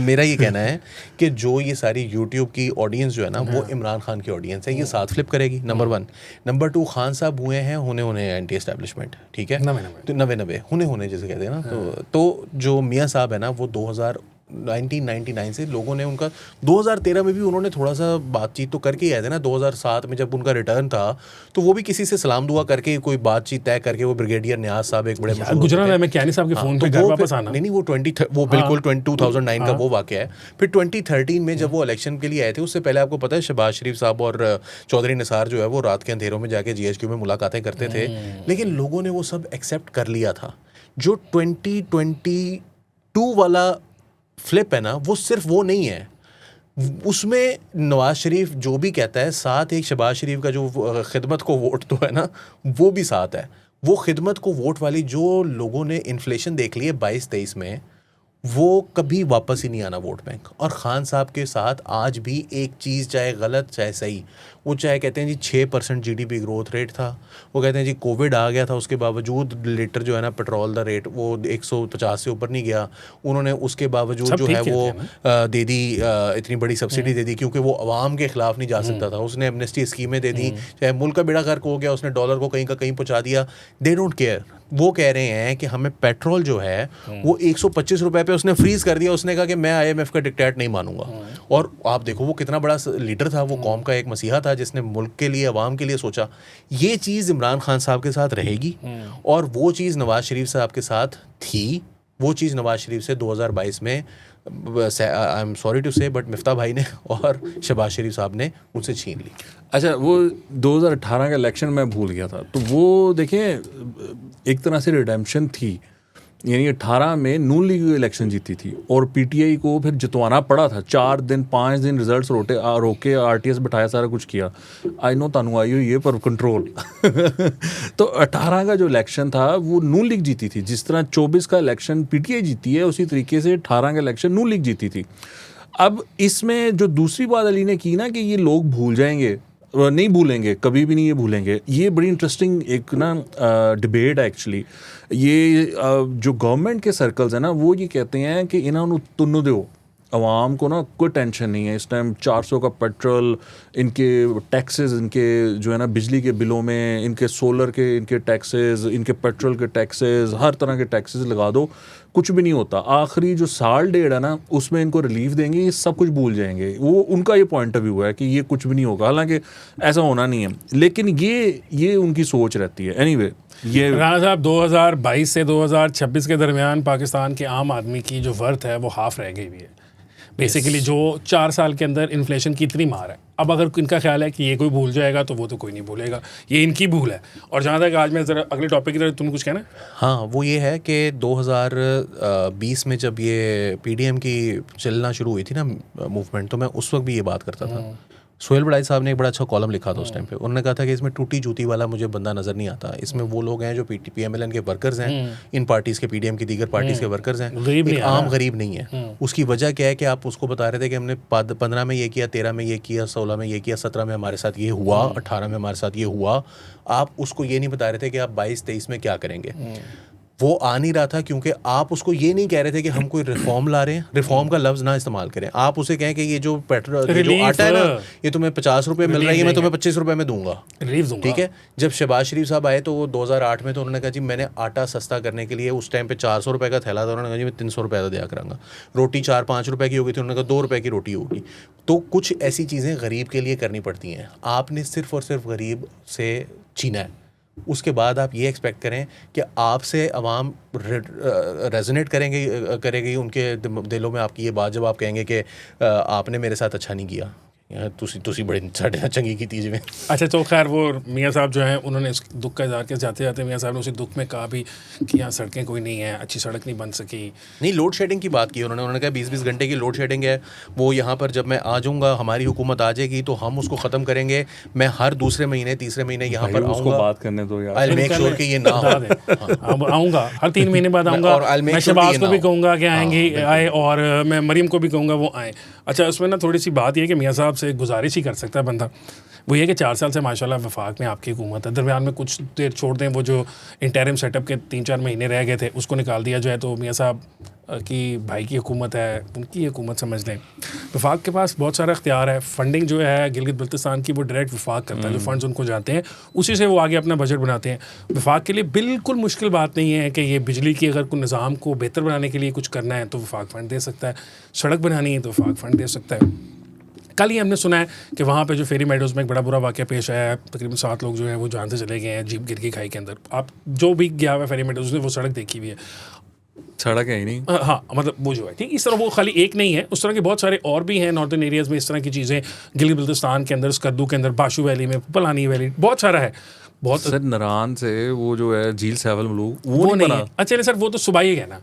मेरा ये कहना है कि जो ये सारी यूट्यूब की ऑडियंस जो है ना, वो इमरान खान की ऑडियंस है, ये साथ फ्लिप करेगी, नंबर 1। नंबर 2, खान साहब हुए हैं होने एंटी एस्टेब्लिशमेंट, ठीक है, तो नवे होने जैसे कहते हैं ना। तो जो मियाँ साहब है ना, वो 1999 से लोगों ने उनका, 2013 में भी उन्होंने थोड़ा सा बातचीत तो करके ही आए थे ना। 2007 में जब उनका रिटर्न था, तो वो भी किसी से सलाम दुआ करके कोई बातचीत तय करके, वो ब्रिगेडियर न्याज साहब एक बड़े गुजरात में कैनी साहब के फोन पे घर वापस आना, नहीं वो बिल्कुल 2009 का वो वाकया है। फिर 2013 में जब वो इलेक्शन के लिए आए थे, उससे पहले आपको पता है शहबाज शरीफ साहब और चौधरी निसार जो है वो रात के अंधेरों में जाके GHQ में मुलाकातें करते थे, लेकिन लोगों ने वो सब एक्सेप्ट कर लिया था। जो 2022 वाला फ्लिप है ना, वो सिर्फ वो नहीं है, उसमें नवाज शरीफ जो भी कहता है, साथ एक शहबाज शरीफ का जो खिदमत को वोट तो है ना, वो भी साथ है। वो खिदमत को वोट वाली जो लोगों ने इन्फ्लेशन देख ली है 22-23 में, वो कभी वापस ही नहीं आना वोट बैंक। और ख़ान साहब के साथ आज भी एक चीज़, चाहे गलत चाहे सही, वो चाहे कहते हैं जी 6% GDP ग्रोथ रेट था, वो कहते हैं जी कोविड आ गया था, उसके बावजूद लीटर जो है ना पेट्रोल द रेट वो 150 से ऊपर नहीं गया, उन्होंने उसके बावजूद जो है वो दे दी, इतनी बड़ी सब्सिडी दे दी, क्योंकि वो अवाम के खिलाफ नहीं जा सकता था। उसने एमनेस्टी स्कीमें दे दी, चाहे मुल्क का बेड़ा गर्क हो गया, उसने डॉलर को कहीं का कहीं पहुँचा दिया। They don't care. वो कह रहे हैं कि हमें पेट्रोल जो है वो 125 रुपए पे उसने फ्रीज कर दिया। उसने कहा कि मैं IMF का डिक्टेट नहीं मानूंगा। और आप देखो वो कितना बड़ा लीडर था, वो कौम का एक मसीहा था जिसने मुल्क के लिए, अवाम के लिए सोचा। ये चीज़ इमरान खान साहब के साथ रहेगी, और वो चीज़ नवाज शरीफ साहब के साथ थी। वो चीज़ नवाज शरीफ से 2022 में, आई एम सॉरी टू से, बट मिफ्ता भाई ने और शहबाज शरीफ साहब ने उनसे छीन ली। अच्छा, वो 2018 का इलेक्शन मैं भूल गया था, तो वो देखें एक तरह से रिडेम्पशन थी, यानी 18 में नून लीग इलेक्शन जीती थी और PTI को फिर जितवाना पड़ा था। 4 दिन 5 दिन रिजल्ट्स रोके RTS बिठाया, सारा कुछ किया। आई नो तानू आई हुई है पर कंट्रोल तो 18 का जो इलेक्शन था वो नून लीग जीती थी। जिस तरह 24 का इलेक्शन PTI जीती है, उसी तरीके से 18 का इलेक्शन नून लीग जीती थी। अब इसमें जो दूसरी बात अली ने की ना कि ये लोग भूल जाएंगे, नहीं भूलेंगे, कभी भी नहीं ये भूलेंगे, ये बड़ी इंटरेस्टिंग एक ना डिबेट है एक्चुअली। ये जो गवर्नमेंट के सर्कल्स हैं ना, वो ये कहते हैं कि इन्होंने तुन्नु दो, आवाम को ना कोई टेंशन नहीं है। इस टाइम 400 का पेट्रोल, इनके टैक्सेस, इनके जो है ना बिजली के बिलों में, इनके सोलर के इनके टैक्सेस, इनके पेट्रोल के टैक्सेस, हर तरह के टैक्सेस लगा दो, कुछ भी नहीं होता। आखिरी जो साल डेढ़ है ना, उसमें इनको रिलीफ देंगे, ये सब कुछ भूल जाएंगे। वो उनका ये पॉइंट ऑफ व्यू है कि ये कुछ भी नहीं होगा, हालांकि ऐसा होना नहीं है, लेकिन ये उनकी सोच रहती है। एनीवे, ये राणा साहब 2022 से 2026 के दरमियान पाकिस्तान के आम आदमी की जो वर्थ है वो हाफ रह गई हुई है बेसिकली। जो 4 साल के अंदर इन्फ्लेशन की इतनी मार है, अब अगर इनका ख्याल है कि ये कोई भूल जाएगा तो वो तो कोई नहीं भूलेगा, ये इनकी भूल है। और जहाँ तक आज मैं ज़रा अगले टॉपिक की तरफ, तुमने कुछ कहना है? हाँ, वो ये है कि 2020 में जब ये PDM की चलना शुरू हुई थी ना मूवमेंट, तो मैं उस वक्त भी ये बात करता था। सोहेल बड़ाई साहब ने एक बड़ा अच्छा कॉलम लिखा था उस टाइम पे। उन्होंने कहा था कि इसमें टूटी जूती वाला मुझे बंदा नज़र नहीं आता, इसमें वो लोग हैं जो PMLN के वर्कर्स हैं, इन पार्टीज़ के, PDM की दीगर पार्टीज़ के वर्कर्स हैं, एक आम गरीब नहीं है। उसकी वजह क्या है कि आप उसको बता रहे थे कि हमने 15 में ये किया, 13 में ये किया, 16 में ये किया, 17 में हमारे साथ ये हुआ, 18 में हमारे साथ ये हुआ। आप उसको ये नहीं बता रहे थे कि आप 22-23 में क्या करेंगे। वो आ नहीं रहा था क्योंकि आप उसको ये नहीं कह रहे थे कि हम कोई रिफॉर्म ला रहे हैं। रिफॉर्म का लफ्ज़ ना इस्तेमाल करें। आप उसे कहें कि ये जो पेट्रोल, जो आटा है ना, ये तुम्हें 50 रुपये मिल रहा है, ये मैं तुम्हें 25 रुपये में दूंगा, ठीक है। जब शहबाज शरीफ साहब आए तो वो 2008 में, तो उन्होंने कहा जी मैंने आटा सस्ता करने के लिए, उस टाइम पे 400 रुपये का थैला था, उन्होंने कहा जी मैं 300 रुपये का दिया करांगा। रोटी 4-5 रुपये की होगी थी, उन्होंने कहा 2 रुपये की रोटी होगी। तो कुछ ऐसी चीज़ें गरीब के लिए करनी पड़ती हैं। आपने सिर्फ और सिर्फ गरीब से छीना है, उसके बाद आप ये एक्सपेक्ट करें कि आपसे अवाम रेजोनेट करेगी उनके दिलों में आपकी ये बात, जब आप कहेंगे कि आपने मेरे साथ अच्छा नहीं किया, तुसी बड़े साढ़े चंगी की थी जिमें। अच्छा, तो खैर वो मियाँ साहब जो हैं उन्होंने इस दुख का इज़हार किया। जाते जाते मियाँ साहब ने उसी दुख में कहा भी कि यहाँ सड़कें कोई नहीं है, अच्छी सड़क नहीं बन सकी। नहीं, लोड शेडिंग की बात की उन्होंने कहा 20-20 घंटे की लोड शेडिंग है, वो यहाँ पर जब मैं आ जाऊँगा, हमारी हुकूमत आ जाएगी तो हम उसको ख़त्म करेंगे। मैं हर दूसरे महीने, तीसरे महीने यहाँ पर आऊँगा, बात करने दो यार, I'll make sure कि ये ना हो। आऊँगा हर 3 महीने बाद आऊँगा, मैं शहबाज को भी कहूँगा कि आएंगे आए, और मैं मरीम को भी कहूँगा वो आए। अच्छा, उसमें ना थोड़ी सी बात ये है कि मियाँ साहब से गुजारिश ही कर सकता है बंदा, वो ये कि 4 साल से माशाल्लाह वफाक में आपकी हुकूमत है, दरमियान में कुछ देर छोड़ दें, वो जो इंटरिम सेटअप के 3-4 महीने रह गए थे उसको निकाल दिया जाए तो मियाँ साहब की भाई की हुकूमत है, उनकी हुकूमत समझ लें। वफाक के पास बहुत सारा इख्तियार है। फंडिंग जो है गिलगित बल्तिस्तान की वो डायरेक्ट वफाक करता है, जो फंड्स उनको जाते हैं उसी से वो आगे अपना बजट बनाते हैं। वफाक के लिए बिल्कुल मुश्किल बात नहीं है कि ये बिजली की अगर कोई निज़ाम को बेहतर बनाने के लिए कुछ करना है तो वफाक फ़ंड दे सकता है, सड़क बनानी है तो वफाक फ़ंड दे सकता है। कल ही हमने सुना है कि वहाँ पे जो फेरी मेडोज़ में एक बड़ा बुरा वाक़या पेश आया है, तकरीबन 7 लोग जो हैं वो जान से चले गए हैं जीप गिर के खाई के अंदर। आप जो भी गया हुआ फेरी मेडोज़ ने वो सड़क देखी हुई है, सड़क है ही नहीं। हाँ, मतलब वो जो है ठीक इस तरह, वो खाली एक नहीं है, उस तरह के बहुत सारे और भी हैं नॉर्दर्न एरियाज़ में इस तरह की चीज़ें, गिलगित बल्तिस्तान के अंदर, स्कर्दू के अंदर, बाशू वैली में, पलानी वैली, बहुत सारा है। बहुत सर नारायण से वो जो है झील सैवल मलूक वो नहीं है। अच्छा नहीं सर, वो तो सुबह ही है ना।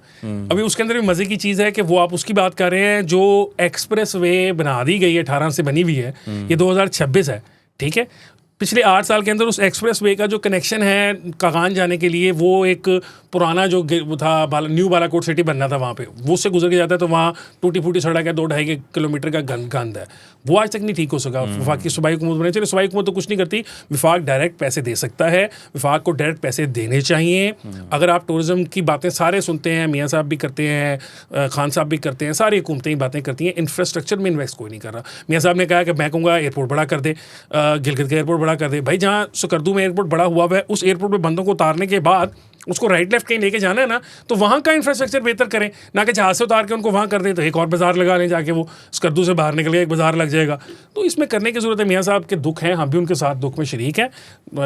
अभी उसके अंदर भी मज़े की चीज़ है कि वो आप उसकी बात कर रहे हैं जो एक्सप्रेस वे बना दी गई है 18 से बनी हुई है, ये 2026 है, ठीक है। पिछले 8 साल के अंदर उस एक्सप्रेस वे का जो कनेक्शन है कागान जाने के लिए, वो एक पुराना जो वो था न्यू बालाकोट सिटी बनना था वहाँ पे, वो उससे गुजर के जाता है तो वहाँ टूटी फूटी सड़क है, 2-2.5 किलोमीटर का गंद है, वो आज तक नहीं ठीक हो सका। वफाक की सूबाई हुकूमत बने, चलिए सूबाई हुकूमत तो कुछ नहीं करती, वफाक डायरेक्ट पैसे दे सकता है, वफाक को डायरेक्ट पैसे देने चाहिए। अगर आप टूरिज़म की बातें सारे सुनते हैं, मियाँ साहब भी करते हैं, खान साहब भी करते हैं, सारी हुकूमतें ही बातें करती हैं, इंफ्रास्ट्रक्चर में इन्वेस्ट कोई नहीं कर रहा। मियाँ साहब ने कहा कि मैं कहूँगा एयरपोर्ट बड़ा कर दे, गिलगित का एयरपोर्ट बड़ा कर दे। भाई जहाँ स्कर्दू में एयरपोर्ट बड़ा हुआ है, उस एयरपोर्ट पे बंदों को उतारने के बाद उसको राइट लेफ्ट कहीं लेके जाना है ना, तो वहाँ का इंफ्रास्ट्रक्चर बेहतर करें, ना कि जहाज से उतार के उनको वहाँ कर दें तो एक और बाजार लगा लें जाके, वो स्कर्दू से बाहर निकल गया एक बाजार लग जाएगा। तो इसमें करने की जरूरत है। मियाँ साहब के दुख हैं, हम भी उनके साथ दुख में शरीक हैं,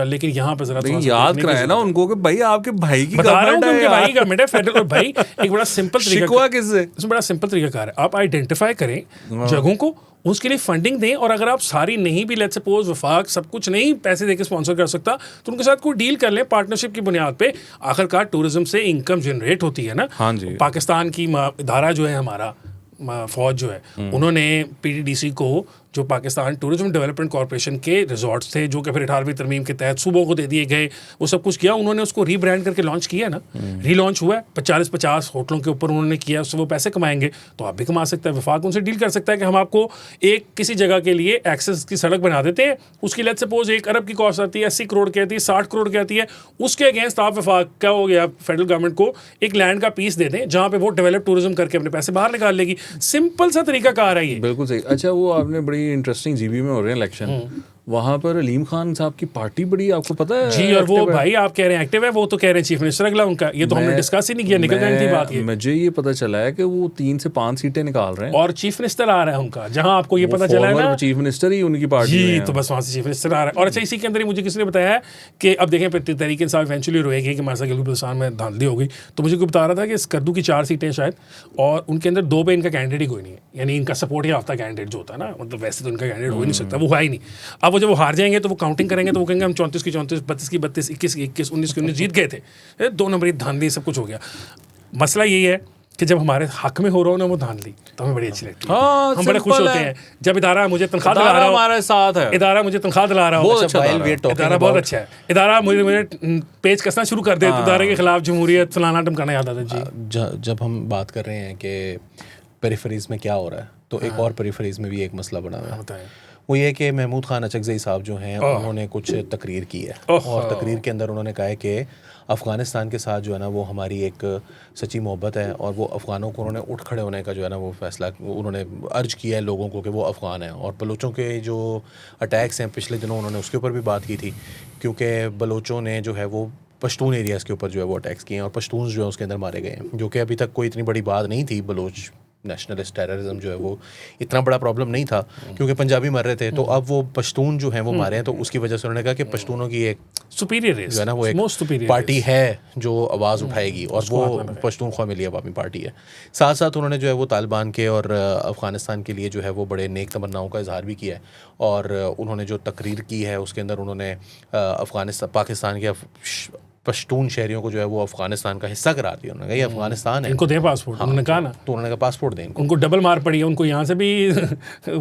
लेकिन यहाँ पर जरा याद कराए ना उनको कि भाई आपके भाई की बता रहा हूँ, उनके भाई गवर्नमेंट है फेडरल। और भाई एक बड़ा सिंपल तरीका, किससे बड़ा सिंपल तरीकाकार है, आप आइडेंटिफाई करें जगहों को, उसके लिए फंडिंग दें, और अगर आप सारी नहीं भी, लेट्स सपोज वफाक सब कुछ नहीं पैसे देके स्पॉन्सर कर सकता तो उनके साथ कोई डील कर लें पार्टनरशिप की बुनियाद पे। आखिरकार टूरिज्म से इनकम जनरेट होती है ना। हाँ जी। पाकिस्तान की इदारा जो है हमारा फौज जो है, उन्होंने PTDC को, जो पाकिस्तान टूरिज्म डेवलपमेंट कॉर्पोरेशन के रिजॉर्ट्स थे जो कि फिर 18वीं तरमीम के तहत सूबों को दे दिए गए, वो सब कुछ किया उन्होंने, उसको रीब्रांड करके लॉन्च किया ना, रीलॉन्च हुआ है 40-50 होटलों के ऊपर उन्होंने किया, उससे वो पैसे कमाएंगे तो आप भी कमा सकते हैं। वफाक उनसे डील कर सकता है कि हम आपको एक किसी जगह के लिए एक्सेस की सड़क बना देते हैं, उसकी लेट्स सपोज 1 अरब की कॉस्ट आती है, 80 करोड़ की आती है, 60 करोड़ की आती है, उसके अगेंस्ट आप वफाक क्या हो गया, फेडरल गवर्नमेंट को एक लैंड का पीस दे दें जहाँ पे वो डेवलप टूरिज्म करके अपने पैसे बाहर निकाल लेगी। सिंपल सा तरीका कार है ये। बिल्कुल सही। अच्छा, वो आपने बड़ी इंटरेस्टिंग जीबी में हो रहे हैं इलेक्शन, वहाँ पर अलीम खान साहब की पार्टी बड़ी, आपको पता है जी, और वो भाई आप कह रहे हैं एक्टिव है, वो तो कह रहे हैं चीफ मिनिस्टर अगला उनका, ये तो हमने डिस्कस ही नहीं किया, निकल जाने की बात है। मुझे ये पता चला है कि वो 3 से 5 सीटें निकाल रहे हैं और चीफ मिनिस्टर आ रहा है उनका, जहां आपको ये पता चला है ना, चीफ मिनिस्टर ही उनकी पार्टी जी, तो बस वहाँ से चीफ मिनिस्टर आ रहा है। और अच्छा, इसी के अंदर ही मुझे किसी ने बताया है कि अब देखें तहरीक इंसाफ इवेंचुअली रोएगी कि मासा गिलगित बल्तिस्तान में धांधली हो गई, तो मुझे कोई बता रहा था कि स्कर्दू की 4 सीटें शायद, और उनके अंदर 2 पे इनका कैंडिडेट ही कोई नहीं है, यानी इनका सपोर्ट ही आफ्ता कैंडिडेट जो होता है ना, मतलब वैसे तो इनका कैंडिडेट हो ही नहीं सकता, वो है ही नहीं। अब वो जब वो हार जाएंगे तो वो काउंटिंग करेंगे तो वो कहेंगे हम 34 की 34, 32 की 32, 21 की 21, 19 की 19 जीत गए थे, 2 नंबर धांधली सब कुछ हो गया। मसला यही है कि जब हमारे हक में हो रहा हो ना वो धांधली, तो हमें बड़ी अच्छी लगती है। हम बड़े खुश होते हैं जब इदारा मुझे तनख्वाह दिला रहा हो, हमारे साथ है, इदारा मुझे तनख्वाह दिला रहा हो, इदारा बहुत अच्छा है, इदारा मुझे पेज कसना शुरू कर दे, इदारे के खिलाफ जमहूरियत फलाना टमकाना याद आता है जी। जब हम बात कर रहे हैं कि पेरिफेरीज में क्या हो रहा है, तो एक और पेरिफेरीज में भी एक मसला बना हुआ है, वो ये कि महमूद खान अचकज़ई साहब जो हैं उन्होंने कुछ तकरीर की है, और तकरीर के अंदर उन्होंने कहा है कि अफ़गानिस्तान के साथ जो है ना वो हमारी एक सच्ची मोहब्बत है, और वो अफ़गानों को उन्होंने उठ खड़े होने का जो है ना वो फैसला उन्होंने अर्ज किया है लोगों को कि वो अफ़गान हैं। और बलोचों के जो अटैक्स हैं पिछले दिनों उन्होंने उसके ऊपर भी बात की थी, क्योंकि बलोचों ने जो है वो पश्तून एरियाज़ के ऊपर जो है वो अटैक्स किए हैं, और पश्तून जो है उसके अंदर मारे गए हैं, जो कि अभी तक कोई इतनी बड़ी बात नहीं थी। बलोच नेशनलिस्ट टेररिज्म जो है वो इतना बड़ा प्रॉब्लम नहीं था, क्योंकि पंजाबी मर रहे थे, तो अब वो पश्तून जो हैं वो मारे हैं, तो उसकी वजह से उन्होंने कहा कि पश्तूनों की एक सुपीरियर रेस जो है ना वो एक पार्टी है जो आवाज़ उठाएगी, और वो पश्तूनख्वा मिली अवामी पार्टी है। साथ साथ उन्होंने जो है वो तालिबान के और अफ़गानिस्तान के लिए जो है वो बड़े नेक तमन्नाओं का इजहार भी किया है, और उन्होंने जो तकरीर की है उसके अंदर उन्होंने पाकिस्तान के पश्तून शहरियों को जो है वो अफगानिस्तान का हिस्सा करार दिया। उन्होंने कहा ये अफगानिस्तान है, इनको दें पासपोर्ट। हाँ, उन्होंने कहा ना, तो उन्होंने कहा पासपोर्ट दें उनको डबल मार पड़ी है, उनको यहाँ से भी तो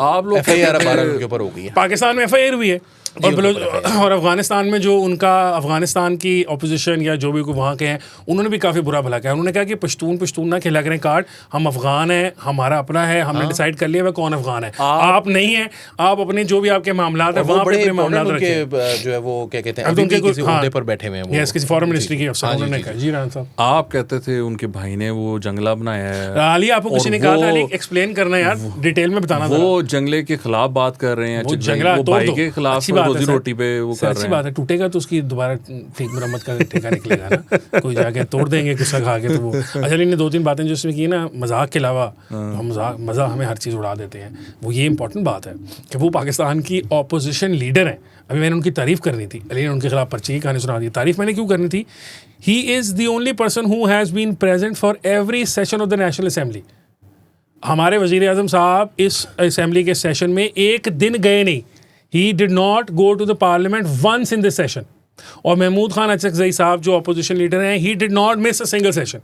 आप लोग FIR 12 उनके ऊपर हो गई है, पाकिस्तान में FIR हुई है, और अफगानिस्तान में जो उनका अफगानिस्तान की अपोजिशन या जो भी वहाँ के हैं उन्होंने भी काफ़ी बुरा भला किया। उन्होंने कहा कि पश्तून ना खिला करें कार्ड, हम अफगान हैं, हमारा अपना है, हमने डिसाइड कर लिया वह कौन अफगान है, आप नहीं है, आप अपने जो भी आपके मामला है वहाँ पे मामला रखें। जो है वो क्या कहते हैं अभी किसी ओहदे पर बैठे हुए हैं, किसी फॉरेन मिनिस्ट्री के अफसर। उन्होंने कहा जी रान साहब आप कहते थे उनके भाई ने वो जंगला बनाया है, अली आपको किसी ने कहा था, अली एक्सप्लेन करना यार, डिटेल में बताना। वो जंगले के खिलाफ बात कर रहे हैं, वो जंगला भाई के खिलाफ रोजी रोटी पे अच्छी बात है, टूटेगा तो उसकी दोबारा ठीक मरम्मत का ठेका निकलेगा ना, कोई जाके तोड़ देंगे गुस्सा खा के। तो वो अच्छा इन्हें 2-3 बातें जो उसने की ना मजाक के अलावा, हम मज़ा हमें हर चीज़ उड़ा देते हैं, वो ये इंपॉर्टेंट बात है कि वो पाकिस्तान की ऑपोजिशन लीडर हैं। अभी मैंने उनकी तारीफ़ करनी थी, अली ने उनके खिलाफ पर्ची की कहानी सुना दी। तारीफ़ मैंने क्यों करनी थी? He is the only person who has been present for every session of the national assembly. हमारे वज़ीर आज़म साहब इस असेंबली के सेशन में एक दिन गए नहीं। He did not go to the parliament once in this session. और महमूद खान अचकज़ई साहब जो अपोजिशन लीडर हैं, he did not miss a single session.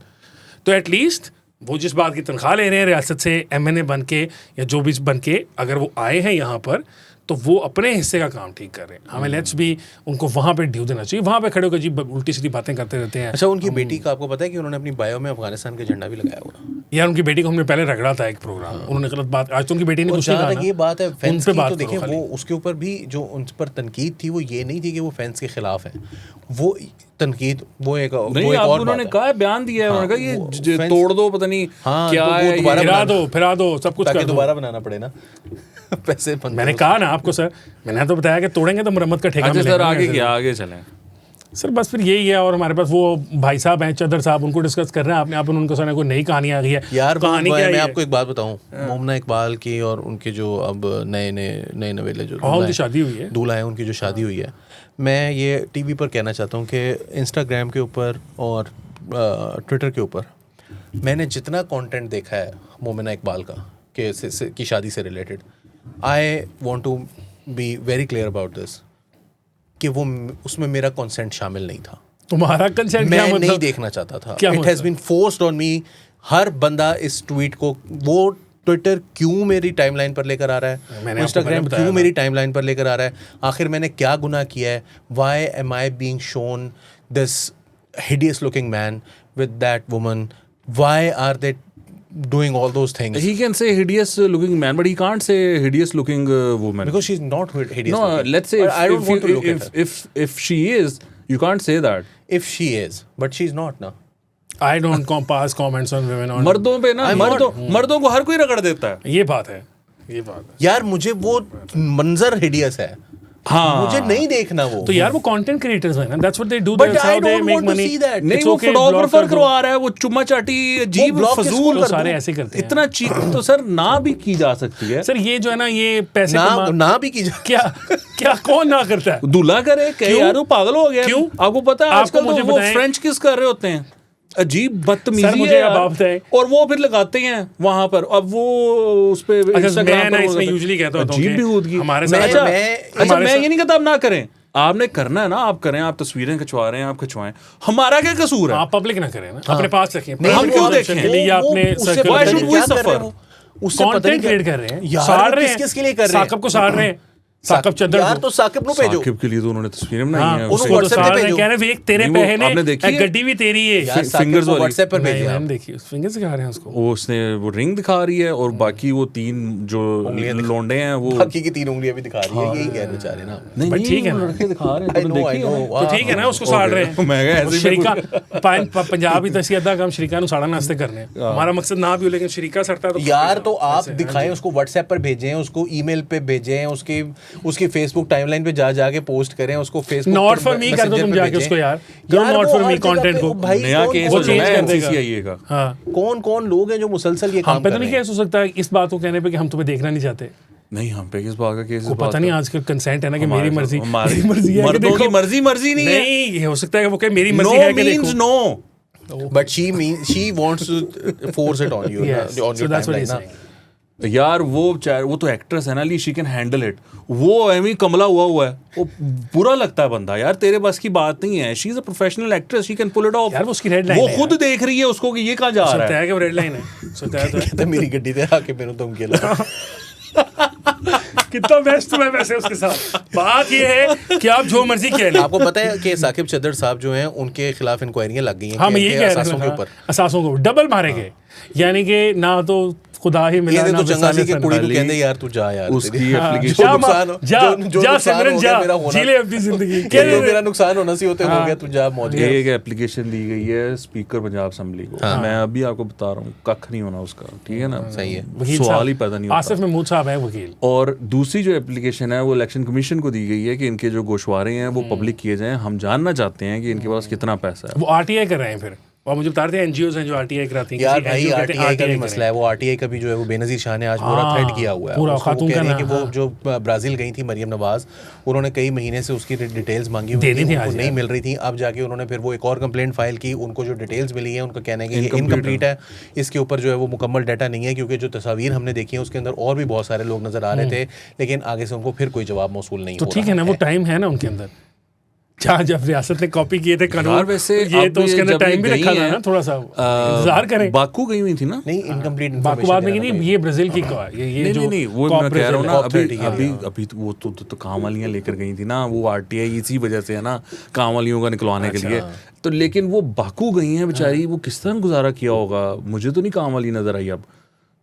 तो एटलीस्ट वो जिस बात की तनख्वाह ले रहे हैं रियासत से MNA बन के या जो भी बन के, अगर वो आए हैं यहाँ पर तो वो अपने हिस्से का काम ठीक कर रहे हैं। हमें लेट्स भी उनको वहाँ पे ड्यू देना चाहिए। वहाँ पे खड़े होकर जी उल्टी सीधी बातें करते रहते हैं। अच्छा, उनकी बेटी का आपको पता है कि उन्होंने अपनी बायो में अफगानिस्तान का झंडा भी लगाया हुआ? यार उनकी बेटी को हमने पहले रगड़ा था एक प्रोग्राम, उन्होंने गलत बात, आज तो उनकी बेटी ने कुछ नहीं कहा। ये बात है फैंस की, तो देखिए वो उसके ऊपर भी जो उन पर तनकीद थी वो ये नहीं थी कि वो फैंस के खिलाफ है, वो तनकीद वो एक नहीं, अब उन्होंने कहा बयान दिया है, उन्होंने कहा ये तोड़ दो, पता नहीं क्या है, फिरा दो सब कुछ कर दो, दोबारा बनाना पड़े ना पैसे। मैंने कहा ना आपको सर, मैंने तो बताया कि तोड़ेंगे तो मरम्मत का ठेका मिलेगा। सर आगे चलें सर, बस फिर यही है। और हमारे पास वो भाई साहब हैं चदर साहब, उनको डिस्कस कर रहे हैं। आपने आप उनको सुना कोई नई कहानी आ गई है यार? कहानी क्या है? मैं आपको एक बात बताऊं, मोमना इकबाल की और उनके जो अब नए नवेले जो उनकी शादी हुई है, दूल्हा है उनकी जो शादी हुई है, मैं ये टीवी पर कहना चाहता हूँ कि इंस्टाग्राम के ऊपर और ट्विटर के ऊपर मैंने जितना कंटेंट देखा है मोमना इकबाल का की शादी से related, I want to be very clear about this कि वो उसमें मेरा कंसेंट शामिल नहीं था। तुम्हारा कंसेंट मैं नहीं देखना चाहता था। It has been forced on me. हर बंदा इस ट्वीट को, वो ट्विटर क्यों मेरी टाइमलाइन पर लेकर आ रहा है, इंस्टाग्राम क्यों मेरी टाइमलाइन पर लेकर आ रहा है, आखिर मैंने क्या गुनाह किया है? Why am I being shown this hideous looking man with that woman? Why are they doing all those things? He can say hideous looking man, but he can't say hideous looking woman, because she's not hideous. No, looking. Let's say I don't want to look at her. If she is, you can't say that. If she is, but she's not now. I don't pass comments on women. On मर्दों पे ना, मर्दों को हर कोई रगड़ देता है। ये बात है। यार मुझे वो मंजर हिडियस है, हाँ, मुझे नहीं देखना वो। तो यार वो कंटेंट क्रिएटर्स हैं ना, that's what they do, but I don't want to see that. नहीं, वो फोटोग्राफर करवा रहा है, वो चुम्मा चाटी अजीब फजूल सारे ऐसे करते हैं। इतना चीप तो सर ना भी की जा सकती है सर। ये जो है ना, ये पैसे ना भी की जा, क्या कौन ना करता है? दूल्हा करे क्या यार, वो पागल हो गया। क्यों? आपको पता है आजकल तो वो फ्रेंच किस कर रहे होते हैं, अजीब बदतमीजी है यार। और वो फिर लगाते हैं वहां पर। अब वो उस पे इंस्टाग्राम पर इसमें यूजुअली कहता हूं अजीब भी होगी हमारे साथ। अच्छा मैं ये नहीं कहता आप ना करें, आपने करना है ना, आप करें, आप तस्वीरें खिंचवा रहे हैं, आप खिंचवाएं, हमारा क्या कसूर है? आप पब्लिक ना करें ना, अपने पास रखें। हम क्यों देखें? आपने उससे कंटेंट क्रिएट कर रहे हैं, साड़ रहे हैं, किसके लिए कर रहे हैं? साकिब को साड़ रहे हैं, साकिब चद्दर यार तो साकिब को भेजो। साकिब के लिए तो उन्होंने तस्वीरें बनाई हैं, उसको WhatsApp पे भेजो। कह रहे हैं तेरे पैसे आपने देखी ने, है? गड्डी भी तेरी है। यार फिंगर्स वाली WhatsApp पर भेजिए आप। देखिए फिंगर्स दिखा रहे हैं उसको, वो उसने वो रिंग दिखा रही है और बाकी वो 3 जो लौंडे हैं वो बाकी की 3 उंगलियां भी दिखा रही है, यही कह रहे बेचारे ना। नहीं ठीक है ना, लड़के दिखा रहे हैं, तो ठीक है ना, उसको साड़ रहे हैं। मैं कहा ऐसे शरीका पंजाबी तसी अद्धा काम शरीका नु साड़ा नास्ते करने, हमारा मकसद ना भी हो लेकिन शरीका सड़ता है तो यार तो आप दिखाएं उसको, WhatsApp पर भेजें उसको, ईमेल पे भेजें, उसकी फेसबुक टाइमलाइन पे जाके पोस्ट करें उसको, फेसबुक नॉट फॉर मी कर दो तुम जाके उसको यार, नॉट फॉर मी कंटेंट को नया केस हो जाए NCCIA का। हां कौन लोग हैं जो मुसलसल ये काम हम पे तो नहीं केस हो सकता है इस बात को कहने पे कि हम तुम्हें देखना नहीं चाहते। नहीं, हम पे किस बात का केस को पता नहीं, आजकल कंसेंट है ना कि मेरी मर्जी है कि मर्दों की देखो, मर्जी नहीं है। नहीं ये हो सकता है कि वो कहे मेरी मर्जी है कि देखो, no, but she wants to force it on you, Yes, on so your that's what timeline he's ना। saying. यार वो तो एक्ट्रेस है ना ली, शी कैन हैंडल इट। वो एमी कमला हुआ है, वो बुरा लगता है बंदा, यार तेरे बस की बात नहीं है। She is a professional actress, she can pull it off. यार वो उसकी रेड लाइन वो है खुद देख रही है उसको कि ये कहाँ जा रहा सकता है। है कि वो रेड लाइन है, सकता है तो कहता मेरी गड्डी दे आके मैंने तुम के लगा। कितना बेस्ट हुआ है वैसे उसके साथ। बात ये है कि आप जो मर्जी कह लें। आपको पता है कि साकिब चद्दर साहब जो हैं उनके खिलाफ इंक्वायरियां लग गई हैं। हाँ मैं यही कह रहा असासों के हूँ, ऊपर असासों को डबल मारे गए, यानी कि ना तो खुदा ही मिला ना तो चंगासी के कुड़ी को खाली कहते यार तू जा यार, उसकी जो एप्लीकेशन नुकसान जा सिमरन जा, मेरा होना, जी ले अपनी जिंदगी जो मेरा नुकसान होना सी होते हो गया, तू जा मौज कर। एक एप्लीकेशन दी गई है स्पीकर पंजाब असेंबली को। मैं अभी आपको बता रहा हूँ, कख नहीं होना उसका, ठीक है ना, सही है, सवाल ही पैदा नहीं होता। आसिफ महमूद साहब है वकील। और दूसरी जो एप्लीकेशन है वो इलेक्शन कमीशन को दी गई है कि इनके जो गोशवारे हैं वो पब्लिक किए जाएं। हम जानना चाहते हैं कि इनके पास कितना पैसा है। वो RTI कर रहे हैं फिर, और मुझे बता रहे थे एनजीओज हैं जो RTI कराती हैं। यार भाई RTI का भी मसला है, वो RTI का भी जो है वो बेनजीर शाह ने आज पूरा थ्रेड किया हुआ है। पूरा उसको खातून कह रहे हैं का कि वो जो ब्राजील गई थी मरियम नवाज, उन्होंने कई महीने से उसकी डिटेल्स मांगी हुई थी, उनको नहीं मिल रही थी। अब जाके उन्होंने फिर वो एक और कंप्लेंट फाइल की, उनको जो डिटेल्स मिली है उनका कहना है कि ये इनकम्प्लीट है, इसके ऊपर जो है वो मुकम्मल डाटा नहीं है, क्योंकि जो तस्वीर हमने देखी है उसके अंदर और भी बहुत सारे लोग नजर आ रहे थे, लेकिन आगे से उनको फिर कोई जवाब मौसूल नहीं। तो ठीक है ना, वो टाइम है ना उनके अंदर, जहाँ जब रियासत ने कॉपी किए थे कानून, वैसे ये तो उसके अंदर टाइम भी रखा था ना, थोड़ा सा इंतजार करें। बाकू गई हुई थी ना, नहीं इनकम्प्लीट बाकू बाद में नहीं, ये ब्राजील की ये जो नहीं वो मैं कह रहा हूँ ना, अभी वो तो काम वालियाँ लेकर गई थी ना, वो RTI इसी वजह से है ना, काम वालियों का निकलवाने के लिए। तो लेकिन वो बाकू गई हैं बेचारी, वो किस तरह गुजारा किया होगा, मुझे तो नहीं काम वाली नजर आई। अब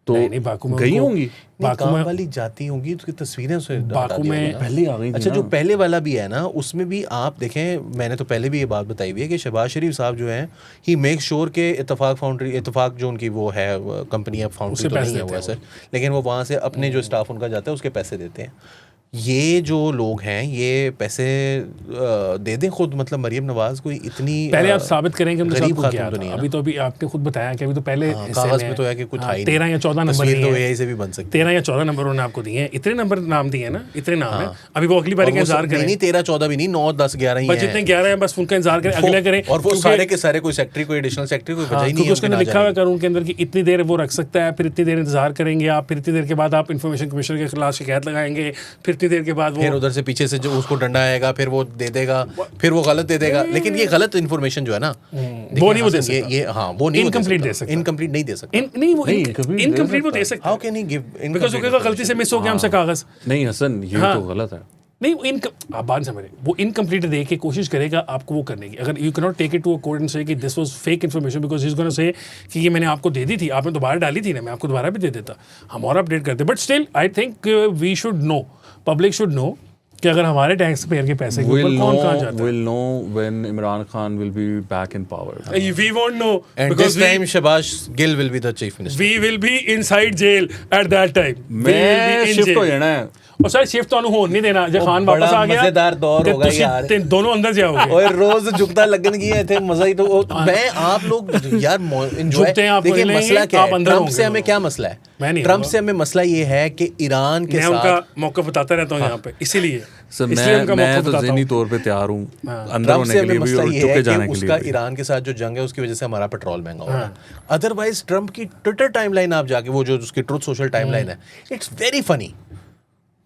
तो नहीं, बाकू में गई होंगी, बाकू में वाली जाती होंगी, उसकी तस्वीरें से बाकू में पहले आ गई। अच्छा जो पहले वाला भी है ना, उसमें भी आप देखें, मैंने तो पहले भी ये बात बताई हुई है कि शहबाज शरीफ साहब जो हैं, ही मेक श्योर के इत्तेफाक जो उनकी वो है कंपनी है, फाउंड्री तो नहीं है वो सर, लेकिन वो वहाँ से अपने जो स्टाफ उनका जाता है उसके पैसे देते हैं। ये जो लोग हैं ये पैसे दे दें खुद, मतलब मरियम नवाज कोई इतनी पहले आप साबित करें कि उनके साथ कुछ क्या तो था। अभी तो अभी आपने खुद बताया कि अभी तो पहले कागज में तो है कि कुछ 13 या 14 नंबर तो AI से भी बन सकती 13 या 14 नंबर उन्होंने आपको दिए हैं, इतने नंबर नाम दिए हैं ना, इतने नाम है। अभी वो अगली बार का इंतजार करें, नहीं 13-14 भी नहीं, 9-10 11 ही बस जितने 11 हैं बस उनका इंतजार करें, अगले करें। और वो सारे के सारे कोई सेक्रेटरी कोई एडिशनल सेक्रेटरी कोई वजह ही नहीं है, उसके अंदर लिखा हुआ है कानून के अंदर कि इतनी देर वो रख सकता है, फिर इतनी देर इंतजार करेंगे आप, फिर इतनी देर के बाद आप इंफॉर्मेशन कमिश्नर के खिलाफ शिकायत लगाएंगे, फिर इतनी देर के बाद वो उधर से पीछे से जो उसको डंडा आएगा, फिर वो दे देगा, फिर वो गलत दे देगा। लेकिन ये गलत इन्फॉर्मेशन जो है ना, वो नहीं वो दे सकता, ये हाँ वो नहीं इनकम्प्लीट दे सकता, इनकम्प्लीट नहीं दे सकता, नहीं वो इनकम्प्लीट वो दे सकता। How can he give, because वो गलती से मिस हो गया हमसे कागज। नहीं हसन, ये तो गलत है। नहीं आप बात समझ रहे, वो इनकम्प्लीट दे के कोशिश करेगा आपको वो करने की। अगर you can not take it to a court and say कि this was fake information, because he is gonna say कि ये मैंने आपको दे दी थी, आपने दोबारा डाली थी ना, मैं आपको दोबारा भी दे देता, हम और अपडेट करते। But still I think we should know, public should know कि अगर हमारे टैक्स पेयर के पैसे के ऊपर कौन कहाँ जाता है। We'll know when Imran Khan will be back in power. We won't know and because this time Shahbaz Gill will be the chief minister. We will be inside jail at that time. मैं shift हो जाना है। और sir shift तो होने नहीं देना, जब खान वापस आ गया मजेदार दौर होगा यार, दोनों अंदर जाओगे और रोज जुगता लगन की है थे, मजा ही तो मैं आप लोग यार एंजॉय। देखिए मसला क्या है, ट्रम्प से हमें क्या मसला है, ट्रम्प से हमें मसला ये है कि ईरान के साथ उनका मौका बताता रहता हूँ यहाँ पे, इसीलिए मैं तो ज़हनी तौर पे तैयार हूँ अंदर होने के लिए भी और चुपके जाने के लिए। उसका ईरान के साथ जो जंग है उसकी वजह से हमारा पेट्रोल महंगा हो रहा है। अदरवाइज ट्रम्प की ट्विटर टाइमलाइन आप जाके, वो जो उसकी ट्रुथ सोशल टाइमलाइन है, it's very funny,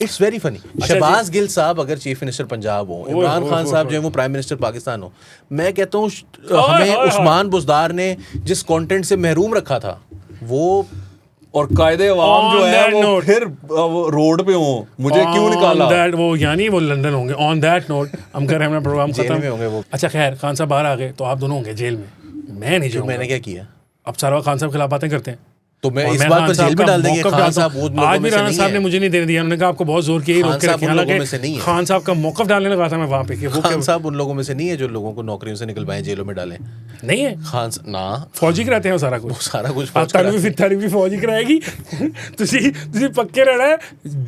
it's very funny. Shahbaz Gill साहब अगर चीफ मिनिस्टर पंजाब हो, इमरान खान साहब जो है वो प्राइम मिनिस्टर पाकिस्तान हो, मैं कहता हूँ हमें उस्मान बुज़दार ने जिस कंटेंट से महरूम रखा था वो, और कायदे अवाम जो है वो फिर वो रोड पे हो, मुझे क्यों निकाला दैट, वो यानी वो लंदन होंगे। ऑन दैट नोट हम कर रहे हैं अपना प्रोग्राम खत्म होंगे वो। अच्छा खैर, खान साहब बाहर आ गए तो आप दोनों होंगे जेल में, मैं नहीं जाऊंगा। मैंने क्या किया? अब सारा खान साहब के खिलाफ बातें करते हैं तो मैं इस बात पर जेल में डाल देंगे खान साहब। आज भी राणा साहब ने मुझे नहीं देने दिया, उन्होंने कहा आपको बहुत जोर किया, रोक के रखिए। हालांकि खान साहब का मौकफ डालने लगा था मैं वहाँ पे कि वो खान साहब उन लोगों में से नहीं है जो लोगों को नौकरियों से निकलवाएं, जेलों में डालें। नहीं है खान ना फौजी कराते हैं सारा कुछ तारी भी फौजी कराएगी। तुझे पक्के रहना है,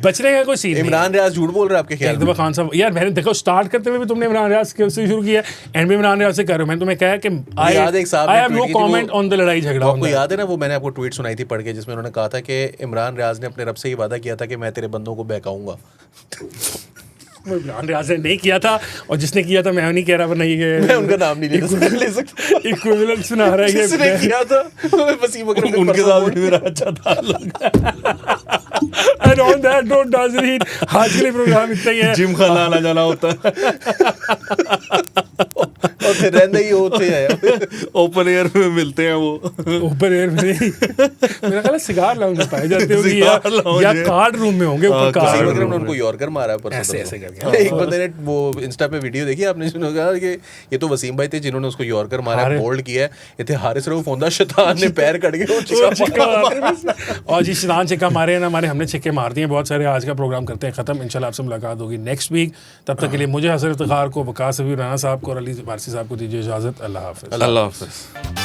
बचने का कोई सीन। इमरान रियाज झूठ बोल रहा है आपके ख्याल में? खान साहब यार मैंने देखो स्टार्ट करते हुए भी तुमने इमरान रियाज से शुरू किया, एंड भी इमरान रियाज से कर रहे हो। मैंने तुम्हें कहा कि I have no comment on the लड़ाई झगड़ा। आपको याद है ना वो मैंने आपको ट्वीट सुनाई थी पढ़ के, जिसमें उन्होंने कहा था कि इमरान रियाज ने अपने रब से ही वादा किया था कि मैं तेरे बंदों को बहकाऊंगा। इमरान रियाज ने नहीं किया था, और जिसने किया था मैं नहीं कह रहा, मैं उनका नाम नहीं ले सकता। इक्विवेलेंट सुना रहा है जिसने किया था वसीम अकरम उनके साथ भी मेरा अच्छा ताल्लुक। And on that note, नाज़रीन आज के लिए प्रोग्राम इतना ही है। जिम खाना आना जाना होता है और फिर रहने ही होते हैं, ओपन एयर में मिलते हैं वो। ओपन एयर में नहीं, मेरा ख्याल है सिगार लाउंज में पाए जाते होंगे या कार्ड रूम में होंगे ऊपर कार्ड। वसीम ने उनको यॉर्कर मारा पर ऐसे करके। एक बंदे ने वो इंस्टा पे वीडियो देखी आपने, सुना कहा कि ये तो वसीम भाई थे जिन्होंने उसको यॉर्कर मारा, बोल्ड किया है। ये थे हारिस रऊफ होंदा, शैतान ने पैर कट के वो चिक्का और जी शैतान चिक्का मारे हैं ना हमारे, हमने चिक्के मार दिए बहुत सारे। आज का प्रोग्राम करते हैं खत्म, इंशाल्लाह आपसे मुलाकात होगी नेक्स्ट वीक। तब तक के लिए मुझे हसन इफ्तिखार को, वकास हबीब राना साहब को और अली वारसी साहब को दीजिए इजाज़त। अल्लाह हाफ़िज़। अल्लाह हाफ़िज़।